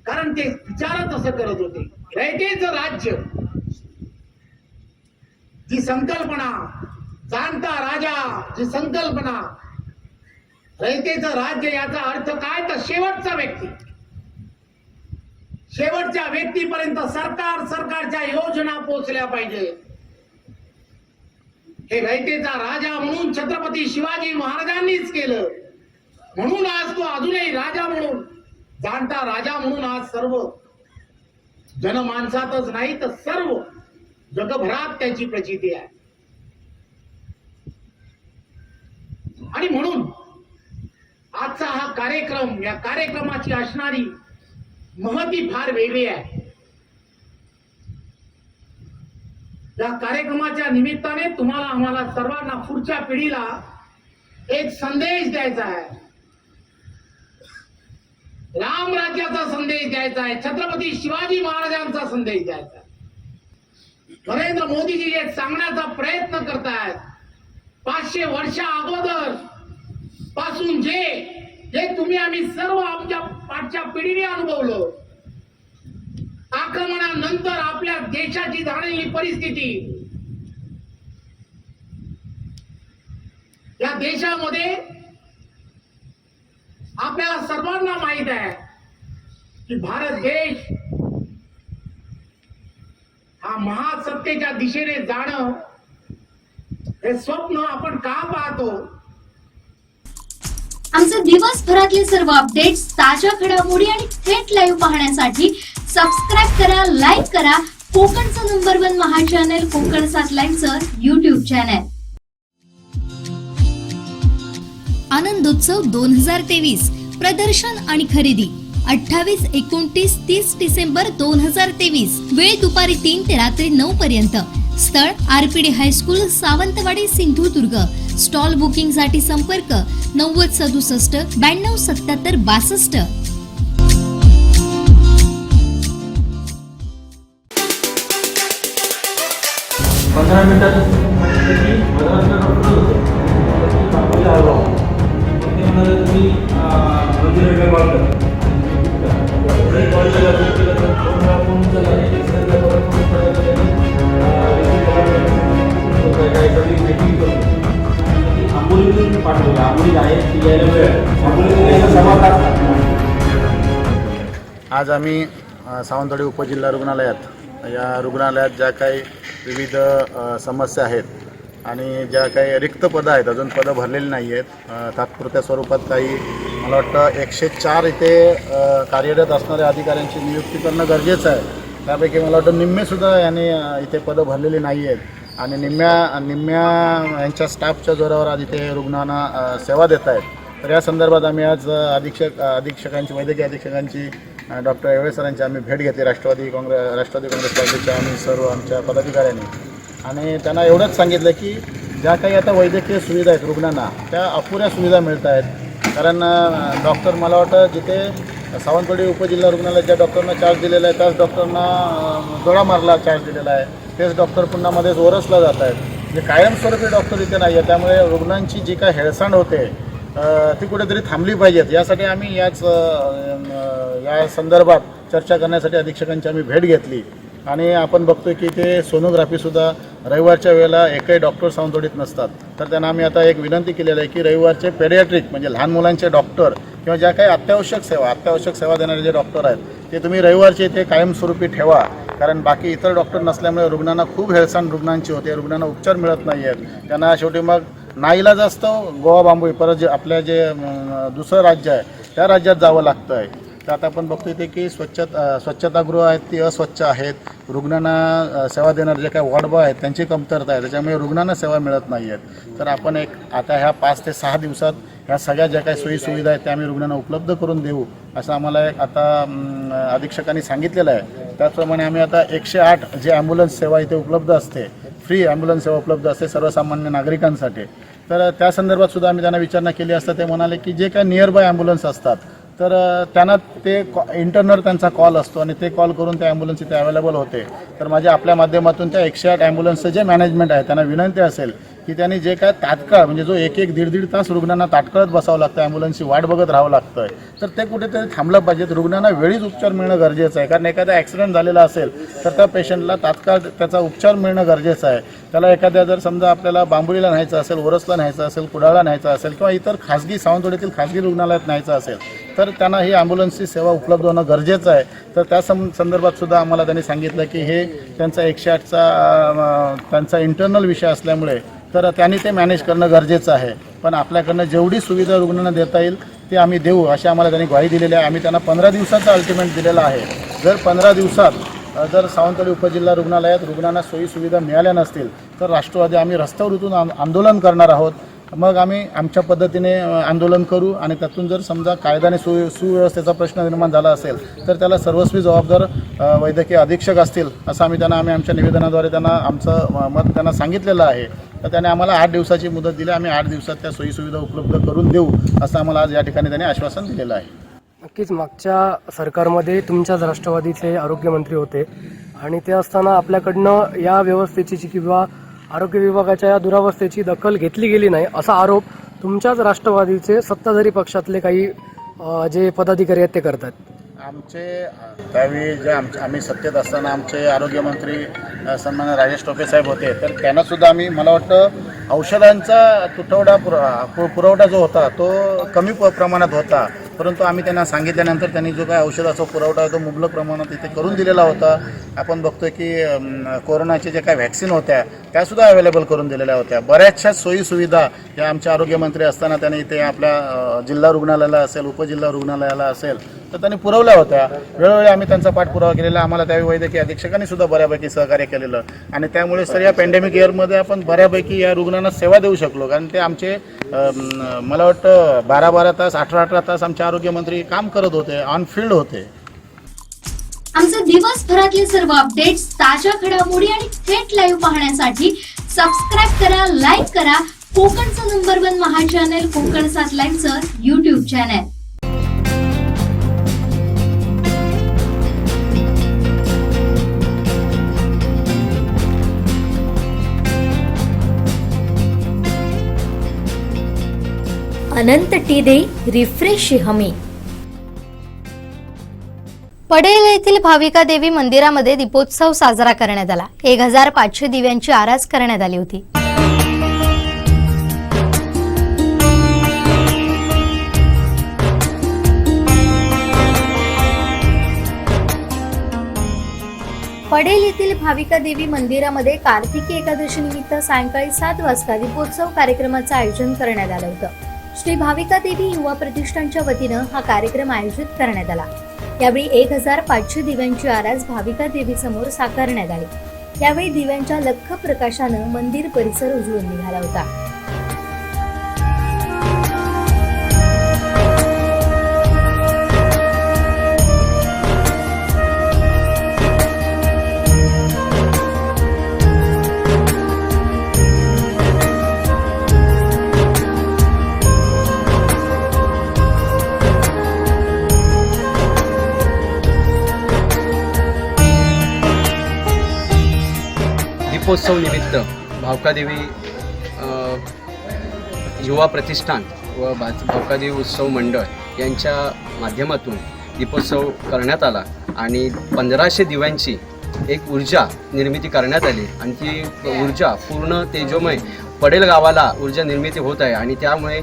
कारण ते विचारच असं करत होते. रयतेचं राज्य, जी संकल्पना, जाणता राजा, जी संकल्पना, रयतेचं राज्य, याचा अर्थ काय तर शेवटचा व्यक्ती, शेवटच्या व्यक्तीपर्यंत सरकारच्या योजना पोहोचल्या पाहिजे. हे रयतेचा राजा म्हणून छत्रपती शिवाजी महाराजांनीच केलं. म्हणून आज तो अजूनही राजा म्हणून, जाणता राजा म्हणून आज सर्व जनमानसातच नाही तर सर्व जगभरात त्याची प्रचिती आहे. आणि म्हणून आजचा हा कार्यक्रम, या कार्यक्रमाची असणारी महती फार वेगळी आहे. या कार्यक्रमाच्या निमित्ताने तुम्हाला, आम्हाला सर्वांना, पुढच्या पिढीला एक संदेश द्यायचा आहे. रामराज्याचा संदेश द्यायचा आहे, छत्रपती शिवाजी महाराजांचा संदेश द्यायचा आहे. नरेंद्र मोदीजी जे सांगण्याचा प्रयत्न करतायत, 500 वर्षा अगोदर पासून जे तुम्ही आम्ही सर्व आमच्या पाठच्या पिढीने अनुभवलं, आक्रमणानंतर आपल्या देशाची झालेली परिस्थिती, या देशामध्ये आपल्याला सर्वांना माहित आहे की भारत देश हा महासत्तेच्या दिशेने जाणं, हे स्वप्न आपण का पाहतो. आमचे दिवसभरातले सर्व अपडेट्स, ताज्या घडामोडी आणि थेट लाईव्ह पाहण्यासाठी सबस्क्राईब करा, लाईक करा कोकणचं नंबर 1 महा चॅनल कोकण 7 लाईव्हचं युट्यूब चॅनल. आनंदोत्सव 2023 प्रदर्शन आणि खरेदी 28, 29, 30 डिसेंबर 2023. वेळ दुपारी 3 ते रात्री 9 पर्यंत. स्थळ RPD high school, Sawantwadi, Sindhudurg. Stall booking साठी संपर्क 90 67 92 77 62. पाठवलं आंबोली आहे आज आम्ही सावंतवाडी उपजिल्हा रुग्णालयात या रुग्णालयात ज्या काही विविध समस्या आहेत आणि ज्या काही रिक्त पदं आहेत, अजून पदं भरलेली नाही आहेत, तात्पुरत्या स्वरूपात काही मला वाटतं 104 इथे कार्यरत असणाऱ्या अधिकाऱ्यांची नियुक्ती करणं गरजेचं आहे. त्यापैकी मला वाटतं निम्मेसुद्धा यांनी इथे पदं भरलेली नाही आहेत आणि निम्म्या यांच्या स्टाफच्या जोरावर आज इथे रुग्णांना सेवा देत आहेत. तर या संदर्भात आम्ही आज अधीक्षकांची वैद्यकीय अधीक्षकांची डॉक्टर एवळे सरांची आम्ही भेट घेतली राष्ट्रवादी काँग्रेस पार्टीच्या आम्ही सर्व आमच्या पदाधिकाऱ्यांनी आणि त्यांना एवढंच सांगितलं की ज्या काही आता वैद्यकीय सुविधा आहेत रुग्णांना त्या अपुऱ्या सुविधा मिळत आहेत. कारण डॉक्टर मला वाटतं जिथे सावंतवाडी उपजिल्हा रुग्णालयात ज्या डॉक्टरना चार्ज दिलेला आहे त्याच डॉक्टरना जोडा मारला चार्ज दिलेला आहे, तेच डॉक्टर पुन्हा मध्येच ओरसला जात आहेत. म्हणजे कायमस्वरूपी डॉक्टर इथे नाही आहे. त्यामुळे रुग्णांची जी काय हेळसांड होते ती कुठेतरी थांबली पाहिजेत. यासाठी आम्ही या संदर्भात चर्चा करण्यासाठी अधीक्षकांची आम्ही भेट घेतली आणि आपण बघतोय की ते सोनोग्राफीसुद्धा रविवारच्या वेळेला एकही डॉक्टर सावंतवाडीत नसतात. तर त्यांना आम्ही आता एक विनंती केलेली आहे की रविवारचे पेडियाट्रिक म्हणजे लहान मुलांचे डॉक्टर किंवा ज्या काही अत्यावश्यक सेवा देणारे जे डॉक्टर आहेत ते तुम्ही रविवारचे इथे कायमस्वरूपी ठेवा. कारण बाकी इतर डॉक्टर नसल्यामुळे रुग्णांना खूप हेळसांड रुग्णांची होते, रुग्णांना उपचार मिळत नाही आहेत. त्यांना शेवटी मग नाईलाज असतं गोवा बांबोई परत जे दुसरं राज्य आहे त्या राज्यात जावं लागतं आहे. तर आता आपण बघतो इथे की स्वच्छतागृह आहेत ती अस्वच्छ आहेत, रुग्णांना सेवा देणारे जे काही वॉर्ड बॉय आहेत त्यांची कमतरता आहे, त्याच्यामुळे रुग्णांना सेवा मिळत नाही आहेत. तर आपण आता ह्या 5 ते 6 दिवसात ह्या सगळ्या ज्या काही सोयीसुविधा आहेत त्या आम्ही रुग्णांना उपलब्ध करून देऊ असं आम्हाला आता अधीक्षकांनी सांगितलेलं आहे. त्याचप्रमाणे आम्ही आता 108 जे ॲम्ब्युलन्स सेवा इथे उपलब्ध असते, फ्री ॲम्ब्युलन्स सेवा उपलब्ध असते सर्वसामान्य नागरिकांसाठी. तर त्या संदर्भात सुद्धा आम्ही त्यांना विचारणा केली असता. ते म्हणाले की जे काही नियर बाय ॲम्ब्युलन्स असतात तर त्यांना ते इंटरनल त्यांचा कॉल असतो आणि ते कॉल करून त्या ॲम्ब्युलन्स इथे अवेलेबल होते. तर आपल्या माध्यमातून त्या 108 ॲम्ब्युलन्सचं जे मॅनेजमेंट आहे त्यांना विनंती असेल की त्यांनी जे काय तात्काळ म्हणजे जो 1-1, दीड तास रुग्णांना तात्काळच बसावं लागतं, ॲम्ब्युलन्सची वाट बघत राहावं लागतं आहे, तर ते कुठेतरी थांबलं पाहिजेत. रुग्णांना वेळीच उपचार मिळणं गरजेचं आहे. कारण एखादा ॲक्सिडेंट झालेला असेल तर त्या पेशंटला तात्काळ त्याचा उपचार मिळणं गरजेचं आहे. त्याला एखाद्या जर समजा आपल्याला बांबोलीला न्यायचं असेल, ओरसला न्यायचं असेल, कुडाळला न्यायचं असेल किंवा इतर सावंतवाडीतील खाजगी रुग्णालयात न्यायचं असेल तर त्यांना ही ॲम्ब्युलन्सची सेवा उपलब्ध होणं गरजेचं आहे. तर त्या संदर्भात सुद्धा आम्हाला त्यांनी सांगितलं की हे त्यांचा 108चा त्यांचा इंटरनल विषय असल्यामुळे तर त्यांनी ते मॅनेज करणं गरजेचं आहे. पण आपल्याकडनं जेवढी सुविधा रुग्णांना देता येईल ते आम्ही देऊ अशी आम्हाला त्यांनी ग्वाही दिलेली आहे. आम्ही त्यांना 15 दिवसाचा अल्टिमेट दिलेला आहे. जर 15 दिवसात जर सावंतवाडी उपजिल्हा रुग्णालयात रुग्णांना सोयीसुविधा मिळाल्या नसतील तर राष्ट्रवादी आम्ही रस्त्यावर उतरून आंदोलन करणार आहोत. मग आम्ही आमच्या पद्धतीने आंदोलन करू आणि त्यातून जर समजा कायदा आणि सुव्यवस्थेचा प्रश्न निर्माण झाला असेल तर त्याला सर्वस्वी जबाबदार वैद्यकीय अधीक्षक असतील असं आम्ही आमच्या निवेदनाद्वारे त्यांना आमचं मत त्यांना सांगितलेलं आहे. तर त्याने आम्हाला 8 दिवसाची मुदत दिली. आम्ही 8 दिवसात त्या सोयीसुविधा उपलब्ध करून देऊ असं आम्हाला आज या ठिकाणी त्यांनी आश्वासन दिलेलं आहे. नक्कीच मागच्या सरकारमध्ये तुमच्याच राष्ट्रवादीचे आरोग्यमंत्री होते आणि ते असताना आपल्याकडनं या व्यवस्थेची किंवा आरोग्य विभागाच्या या दुरावस्थेची दखल घेतली गेली नाही असा आरोप तुमच्याच राष्ट्रवादीचे सत्ताधारी पक्षातले काही जे पदाधिकारी आहेत ते करतात. आमचे त्यावेळी जे आम्ही सत्तेत असताना आमचे आरोग्यमंत्री सन्माननीय राजेश टोपे साहेब होते तर त्यांना सुद्धा आम्ही मला वाटतं औषधांचा पुरवठा जो होता तो कमी प्रमाणात होता, परंतु आम्ही त्यांना सांगितल्यानंतर त्यांनी जो काय औषधाचा पुरवठा आहे तो मुबलक प्रमाणात इथे करून दिलेला होता. आपण बघतोय की कोरोनाचे जे काय व्हॅक्सिन होत्या त्यासुद्धा अवेलेबल करून दिलेल्या होत्या. बऱ्याचशा सोयीसुविधा या आमचे आरोग्यमंत्री असताना त्यांनी इथे आपल्या जिल्हा रुग्णालयाला असेल, उपजिल्हा रुग्णालयाला असेल तर त्यांनी पुरवल्या होत्या. वेळोवेळी आम्ही त्यांचा पाठपुरावा केलेला. आम्हाला त्यावेळी वैद्यकीय अधीक्षकांनी सुद्धा बऱ्यापैकी सहकार्य केलेलं आणि त्यामुळे सर या पॅन्डेमिक इयरमध्ये आपण बऱ्यापैकी या रुग्णांना सेवा देऊ शकलो. कारण ते आमचे मला वाटतं 12 तास 18 तास आमचे आरोग्यमंत्री काम करत होते, ऑन फील्ड होते. आमचे दिवसभरातले सर्व अपडेट्स, ताज्या घडामोडी आणि थेट लाईव्ह पाहण्यासाठी सबस्क्राईब करा, लाईक करा कोकणचं नंबर 1 महा चॅनल कोकण 7 लाईव्हचं YouTube चॅनल. अनंत टी देई रिफ्रेश हमी. पडेल येथील भाविका देवी मंदिरामध्ये दीपोत्सव साजरा करण्यात आला. 1500 दिव्यांची आरास करण्यात आली होती. पडेल येथील भाविका देवी मंदिरामध्ये कार्तिकी एकादशी निमित्त सायंकाळी 7 वाजता दीपोत्सव कार्यक्रमाचं आयोजन करण्यात आलं होतं. श्री भाविका देवी युवा प्रतिष्ठानच्या वतीनं हा कार्यक्रम आयोजित करण्यात आला. यावेळी 1500 दिव्यांची आरास भाविका देवी समोर साकारण्यात आली. यावेळी दिव्यांच्या लख्ख प्रकाशानं मंदिर परिसर उजळून निघाला होता. दीपोत्सव निमित्त भावकादेवी युवा प्रतिष्ठान व भावकादेवी उत्सव मंडळ यांच्या माध्यमातून दीपोत्सव करण्यात आला आणि 1500 दिव्यांची एक ऊर्जा निर्मिती करण्यात आली आणि ती ऊर्जा पूर्ण तेजोमय पडेल गावाला ऊर्जा निर्मिती होत आहे आणि त्यामुळे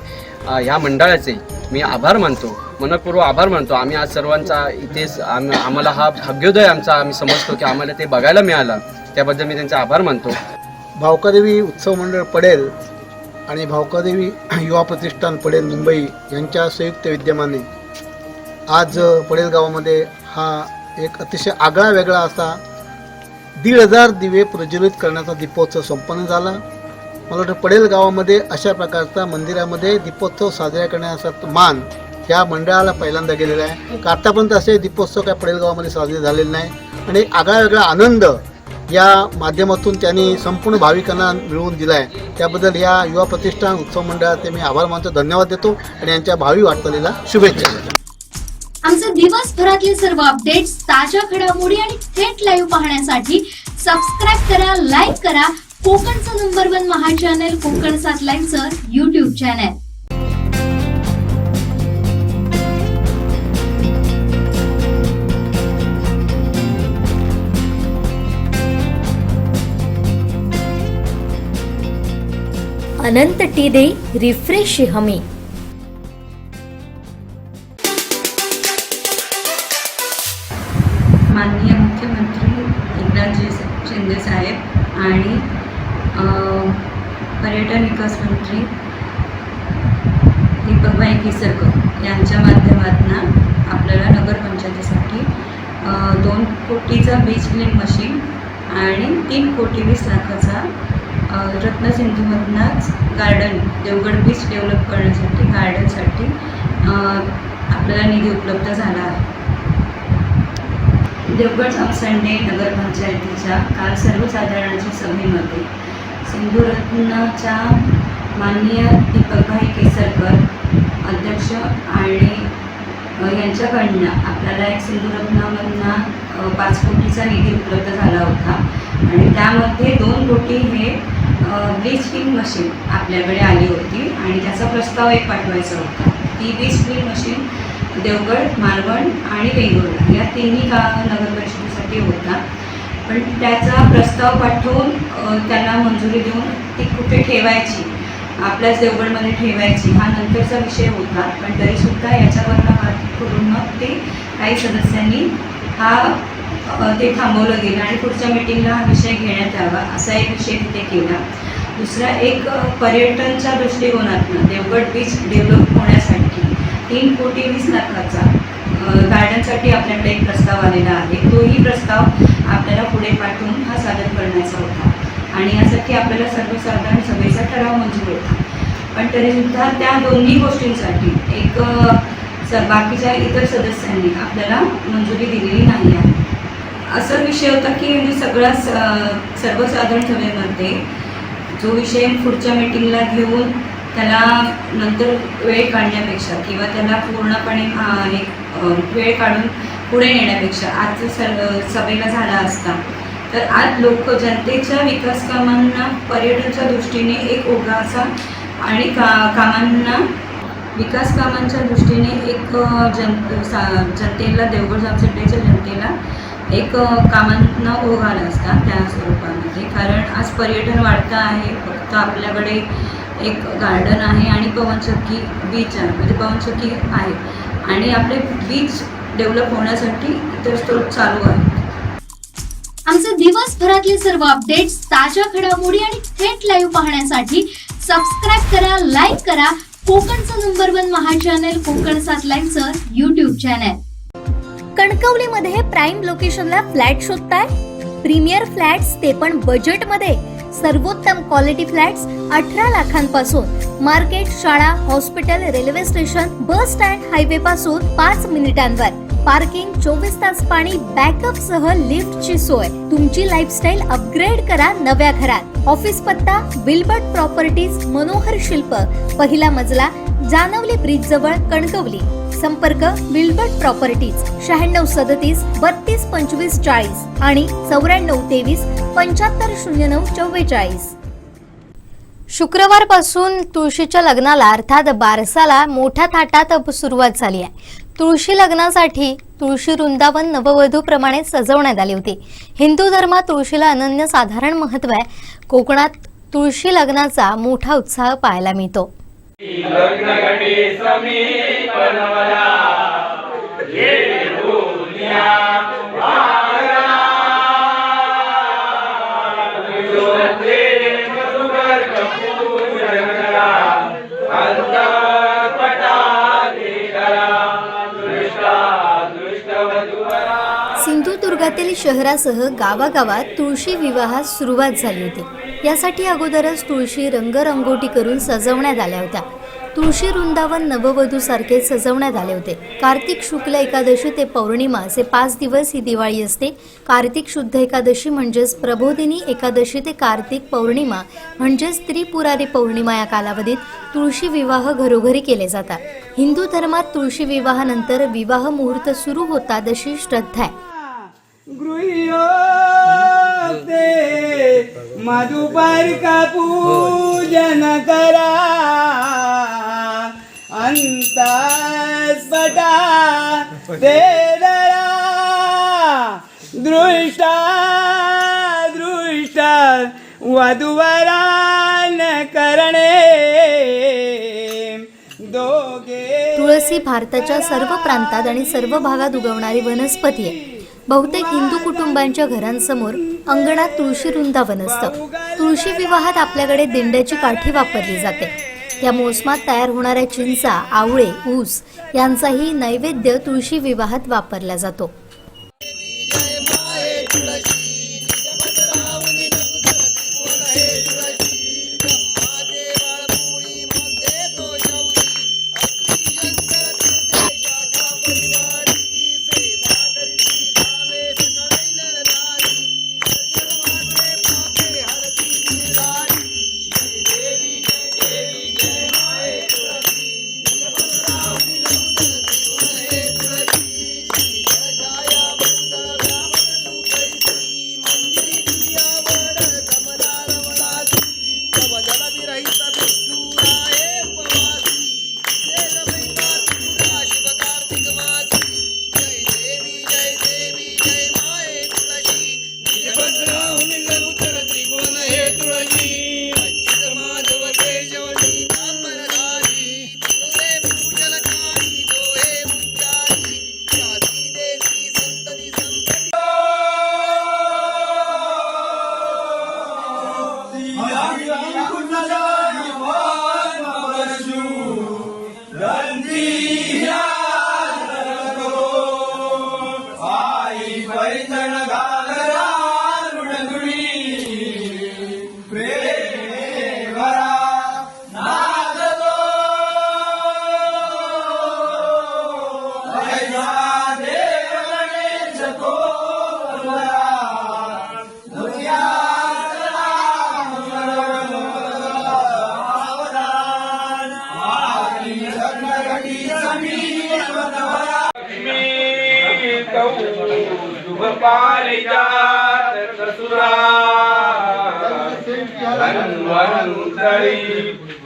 ह्या मंडळाचे मी आभार मानतो, मनपूर्वक आभार मानतो. आम्ही आज सर्वांचा इथेच आम्हाला हा भाग्योदय आमचा आम्ही समजतो की आम्हाला ते बघायला मिळालं, त्याबद्दल मी त्यांचा आभार मानतो. भावकादेवी उत्सव मंडळ पडेल आणि भावकादेवी युवा प्रतिष्ठान पडेल मुंबई यांच्या संयुक्त विद्यमाने आज पडेल गावामध्ये हा एक अतिशय आगळा वेगळा असा 1,500 दिवे प्रज्वलित करण्याचा दीपोत्सव संपन्न झाला. मला वाटतं पडेल गावामध्ये अशा प्रकारचा मंदिरामध्ये दीपोत्सव साजरा करण्याचा मान या मंडळाला पहिल्यांदा गेलेला आहे. आतापर्यंत असे दीपोत्सव काय पडेल गावामध्ये साजरे झालेले नाही आणि एक आगळा वेगळा आनंद या माध्यमातून त्यांनी संपूर्ण भाविकांना मिळवून दिला आहे. त्याबद्दल या युवा प्रतिष्ठान उत्सव मंडळाचे मी आभार मानतो, धन्यवाद देतो आणि यांच्या भावी वाटचालीला शुभेच्छा देतो. आमचे दिवसभरातले सर्व अपडेट्स, ताज्या घडामोडी आणि थेट लाईव्ह पाहण्यासाठी सबस्क्राईब करा, लाईक करा कोकणचं नंबर 1 महा चॅनल कोकण 7 लाईव्हचं YouTube चॅनल. अनंत टी दे रिफ्रेश हमी. माननीय मुख्यमंत्री एकनाथजी शिंदे साहेब आणि पर्यटन विकास मंत्री दीपकभाई केसरकर यांच्या माध्यमातून आपल्याला नगरपंचायतीसाठी 2 कोटीचा बीच क्लीन मशीन आणि 3 कोटी 20 लाखाचा रत्नसिंधूमधूनच गार्डन देवगड बीच डेव्हलप करण्यासाठी गार्डनसाठी आपल्याला निधी उपलब्ध झाला आहे. देवगड संसंडे नगरपंचायतीच्या काल सर्वसाधारणाच्या सभेमध्ये सिंधुरत्नच्या माननीय दीपकभाई केसरकर अध्यक्ष आणि यांच्याकडनं आपल्याला एक सिंधुरत्नामधून 5 कोटीचा निधी उपलब्ध झाला होता आणि त्यामध्ये 2 कोटी हे बीच क्लीन मशीन आपल्याकडे आली होती आणि त्याचा प्रस्ताव एक पाठवायचा होता. ती beach clean machine Devgad, Malvan आणि वेंगुर्ला या तिन्ही नगर परिषदेसाठी होता. पण त्याचा प्रस्ताव पाठवून त्यांना मंजुरी देऊन ती कुठे ठेवायची, आपल्याच देवगडमध्ये ठेवायची हा नंतरचा विषय होता. पण तरीसुद्धा याच्यावरनं वाद करून मग ते काही सदस्यांनी ते थांबवलं गेलं आणि पुढच्या मीटिंगला हा विषय घेण्यात यावा असा एक विषय तिथे केला. दुसरा एक पर्यटनच्या दृष्टिकोनातून देवगड बीच डेव्हलप होण्यासाठी 3 कोटी 20 लाखाचा गार्डनसाठी आपल्याकडे एक प्रस्ताव आलेला आहे. तोही प्रस्ताव आपल्याला पुढे पाठवून हा सादर करण्याचा होता आणि यासाठी आपल्याला सर्वसाधारण सभेचा ठराव मंजूर होता. पण तरीसुद्धा त्या दोन्ही गोष्टींसाठी एक बाकीच्या इतर सदस्यांनी आपल्याला मंजुरी दिलेली नाही आहे. असा विषय होता की म्हणजे सगळा सर्वसाधारण सभेमध्ये जो विषय पुढच्या मीटिंगला घेऊन त्याला नंतर वेळ काढण्यापेक्षा किंवा त्याला पूर्णपणे एक वेळ काढून पुढे नेण्यापेक्षा आज सभेला झाला असता तर आज जनतेच्या विकास कामांना पर्यटनाच्या दृष्टीने एक ओघ असा आणि कामांना विकास कामांच्या दृष्टीने एक जनतेला देवगड जामसंडेच्या जनतेला एक कामांना ओघ आला असता त्या स्वरूपामध्ये. कारण आज पर्यटन वाढतं आहे, फक्त आपल्याकडे एक गार्डन आहे आणि पवनचक्की बीच आहे, म्हणजे पवनचक्की आहे आणि आपले बीच डेव्हलप होण्यासाठी इतर स्रोत चालू आहेत. आमचे दिवसभरातले सर्व अपडेट्स, ताज्या घडामोडी आणि थेट लाईव्ह पाहण्यासाठी सबस्क्राईब करा, लाईक करा कोकणचं नंबर 1 महा चॅनल कोकण 7 लाईव्हचं YouTube चॅनल. कणकवलीमध्ये प्राईम लोकेशनला फ्लॅट शोधताय? प्रीमियर फ्लॅट्स ते पण बजेटमध्ये. सर्वोत्तम क्वालिटी फ्लॅट्स 18 लाखांपासून. मार्केट, शाळा, hospital, railway station, bus stand, highway पासून 5 मिनिटांवर. पार्किंग, 24 तास पाणी, बॅकअप सह लिफ्टची सोय. तुमची लाईफस्टाईल अपग्रेड करा नव्या घरात. ऑफिस पत्ता विल्बर्ट प्रॉपर्टीज, मनोहर शिल्प, पहिला मजला, जानवली ब्रिज जवळ, कणकवली. संपर्क विल्बर्ट प्रॉपर्टीज 9637 3225 40 आणि 9423 7509 44. शुक्रवारपासून तुळशीच्या लग्नाला अर्थात बारसाला मोठ्या थाटात सुरुवात झाली आहे. तुळशी लग्नासाठी तुळशी वृंदावन नववधूप्रमाणे सजवण्यात आली होती. हिंदू धर्मात तुळशीला अनन्यसाधारण महत्त्व आहे. कोकणात तुळशी लग्नाचा मोठा उत्साह पाहायला मिळतो. सिंधुदुर्गातील शहरासह गावागावात तुळशी विवाहास सुरुवात झाली होती. यासाठी अगोदरच तुळशी रंगरंगोटी करून सजवण्यात आल्या होत्या. तुळशी वृंदावन नववधूसारखे सजवण्यात आले होते. कार्तिक शुक्ल एकादशी ते पौर्णिमा असे 5 दिवस ही दिवाळी असते. कार्तिक शुद्ध एकादशी म्हणजेच प्रबोधिनी एकादशी ते कार्तिक पौर्णिमा म्हणजेच त्रिपुरारी पौर्णिमा या कालावधीत तुळशी विवाह घरोघरी केले जातात. हिंदू धर्मात तुळशी विवाहानंतर विवाह मुहूर्त सुरू होतात अशी श्रद्धा आहे. मधुपर्का पूजन करा अंतस्फटा ते धरा दृष्टा दृष्टा वधूवरान करणे दोघे. तुळस ही भारताच्या सर्व प्रांतात आणि सर्व भागात उगवणारी वनस्पती आहे. बहुतेक हिंदू कुटुंबांच्या घरांसमोर अंगणात तुळशी वृंदावन असतं. तुळशी विवाहात आपल्याकडे दिंड्याची काठी वापरली जाते. या मोसमात तयार होणाऱ्या चिंचा, आवळे, ऊस यांचाही नैवेद्य तुळशी विवाहात वापरला जातो.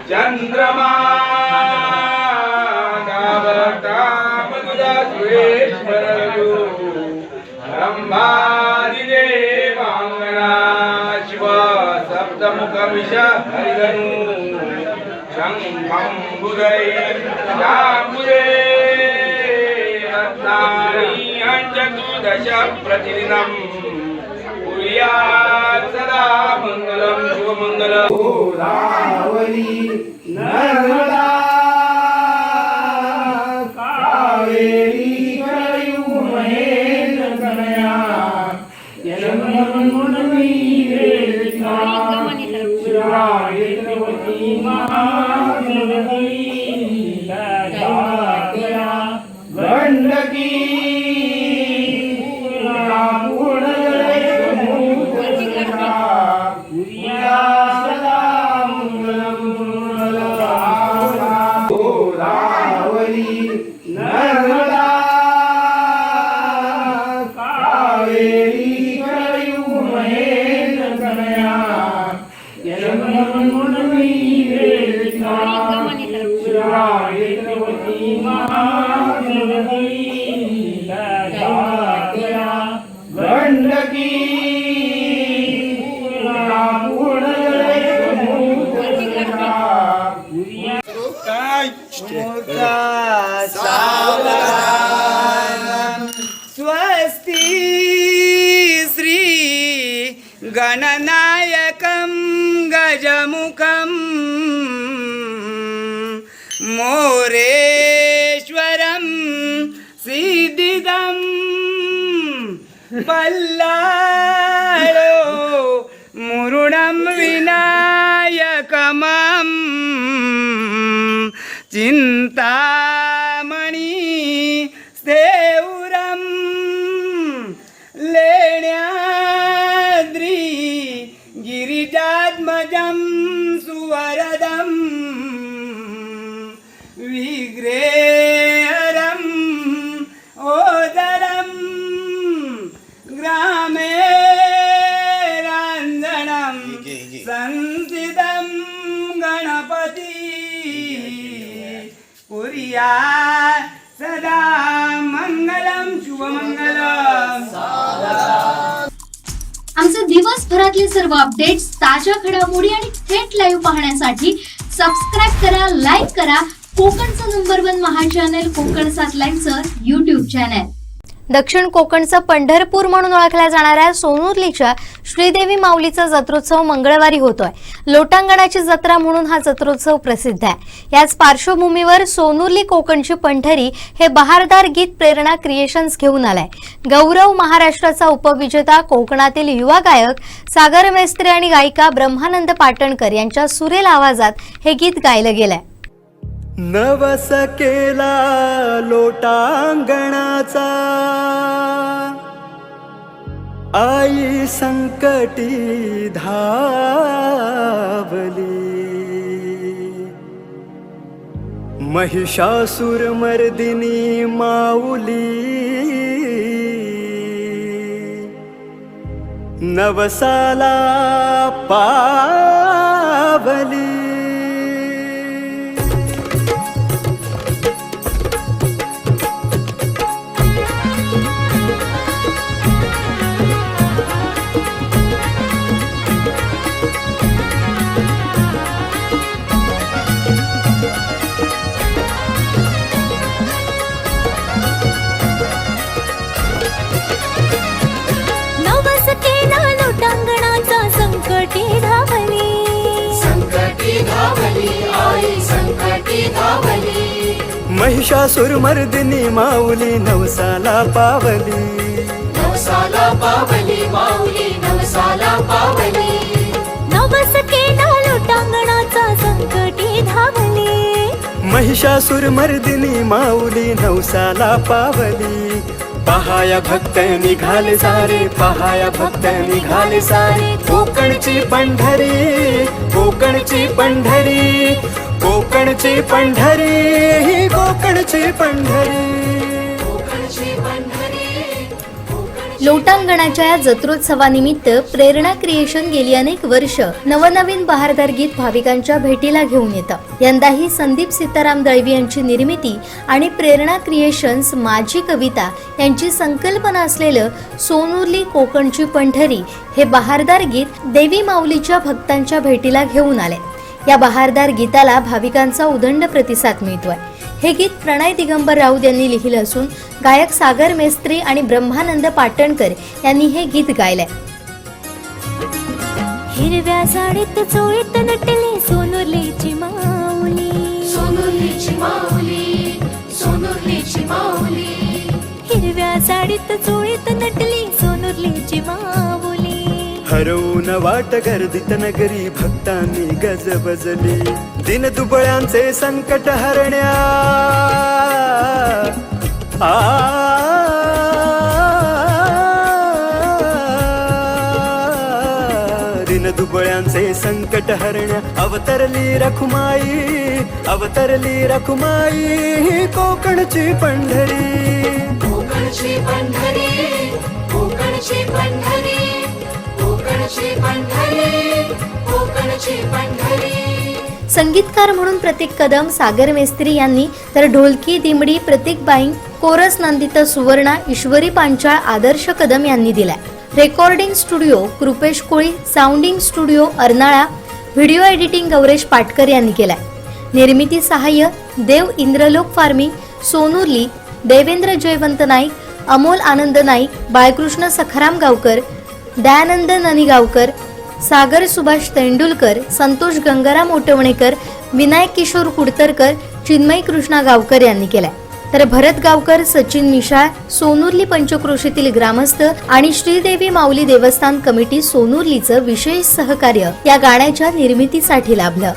चंद्रमा शिव सप्तमुख विष हरिधनु शंखं बुधै रत्नानि चतुर्दश प्रतिदिनं स्वस्ति श्री गणनायकं गजमुखं मोरेश्वरं सिद्धिदं बल्लाळो मुरुडं विनायकमं चिन्तामणि देवरं लेण्याद्रि गिरिजात्मजं सुवरदं विग्रहरं ओदरं ग्रामे राञ्जनं संस्थितं गणपति पुर्या सदा मंगलम शुभमंगलम. आमचे दिवसभरातले सर्व अपडेट्स, ताज्या घडामोडी आणि थेट लाईव्ह पाहण्यासाठी सबस्क्राईब करा, लाईक करा कोकणचं नंबर 1 महा चॅनल कोकण 7 लाईव्हचं युट्यूब चॅनल. दक्षिण कोकणचं पंढरपूर म्हणून ओळखल्या जाणाऱ्या सोनुर्लीच्या श्रीदेवी माऊलीचा जत्रोत्सव मंगळवारी होतोय. लोटांगणाची जत्रा म्हणून हा जत्रोत्सव प्रसिद्ध आहे. याच पार्श्वभूमीवर सोनुर्ली कोकणची पंढरी हे बहारदार गीत प्रेरणा क्रिएशन्स घेऊन आलाय. गौरव महाराष्ट्राचा उपविजेता कोकणातील युवा गायक सागर मेस्त्री आणि गायिका ब्रह्मानंद पाटणकर यांच्या सुरेल आवाजात हे गीत गायलं गेलंय. नवस केला लोटांगणाचा आई संकटी धावली, महिषासुर मर्दिनी माऊली नवसाला पावली. महिषासुर मर्दिनी माऊली नवसाला पावली, नवसाला पावली माऊली नवसाला पावली. नवस केला लोटांगणाचा संकटी धावली. महिषासुर मर्दिनी माऊली नवसाला पावली. पहाया भक्त निघाले सारे, पहाया भक्त निघाले सारे. कोकणची पंढरी, कोकणची पंढरी, कोकणची पंढरी, कोकणची पंढरी. लोटांगणाच्या या जत्रोत्सवानिमित्त प्रेरणा क्रिएशन गेली अनेक वर्ष नवनवीन बहारदार गीत भाविकांच्या भेटीला घेऊन येतं. यंदाही संदीप सीताराम दळवी यांची निर्मिती आणि प्रेरणा क्रिएशन्स माझी कविता यांची संकल्पना असलेलं सोनुर्ली कोकणची पंढरी हे बहारदार गीत देवी माऊलीच्या भक्तांच्या भेटीला घेऊन आले. या बहारदार गीताला भाविकांचा उदंड प्रतिसाद मिळतोय. हे गीत प्रणय दिगंबर राऊत यांनी लिहिलं असून गायक सागर मेस्त्री आणि ब्रह्मानंद पाटणकर यांनी हे गीत गायलंय. हिरव्या साडीत चोळीत नटली सोनुर्लीची माऊली, सोनुर्लीची माऊली, सोनुर्लीची माऊली. हिरव्या साडीत चोळीत नटली सोनुर्लीची माऊली. हरवून वाट गर्दीत नगरी भक्तांनी गजबजली दिन दुबळ्यांचे संकट हरण्या दिन दुबळ्यांचे संकट हरण्या अवतरली रखुमाई कोकणची पंढरी कोकणची पंढरी कोकणची पंढरी कोकणची पंढरी कोकणची पंढरी. संगीतकार म्हणून प्रतीक कदम, सागर मेस्त्री यांनी तर ढोलकी दिमडी प्रतीक बाईंग, कोरस नंदिता सुवर्णा, ईश्वरी पांचाळ, आदर्श कदम यांनी दिलाय. Recording studio Kripesh Koli, sounding studio Arnala, video editing Gauresh Patkar यांनी केलाय. निर्मिती सहाय्य देव इंद्रलोक फार्मी, सोनुर्ली देवेंद्र जयवंत नाईक, अमोल आनंद नाईक, बाळकृष्ण सखाराम गावकर, दयानंद ननीगावकर, सागर सुभाष तेंडुलकर, संतोष गंगाराम ओटवणेकर, विनायक किशोर कुडतरकर, चिन्मयी कृष्णा गावकर यांनी केलाय. तर भरत गावकर, सचिन मिशाळ, सोनुर्ली पंचक्रोशीतील ग्रामस्थ आणि श्रीदेवी माऊली देवस्थान कमिटी सोनुर्लीचं विशेष सहकार्य या गाण्याच्या निर्मितीसाठी लाभलं.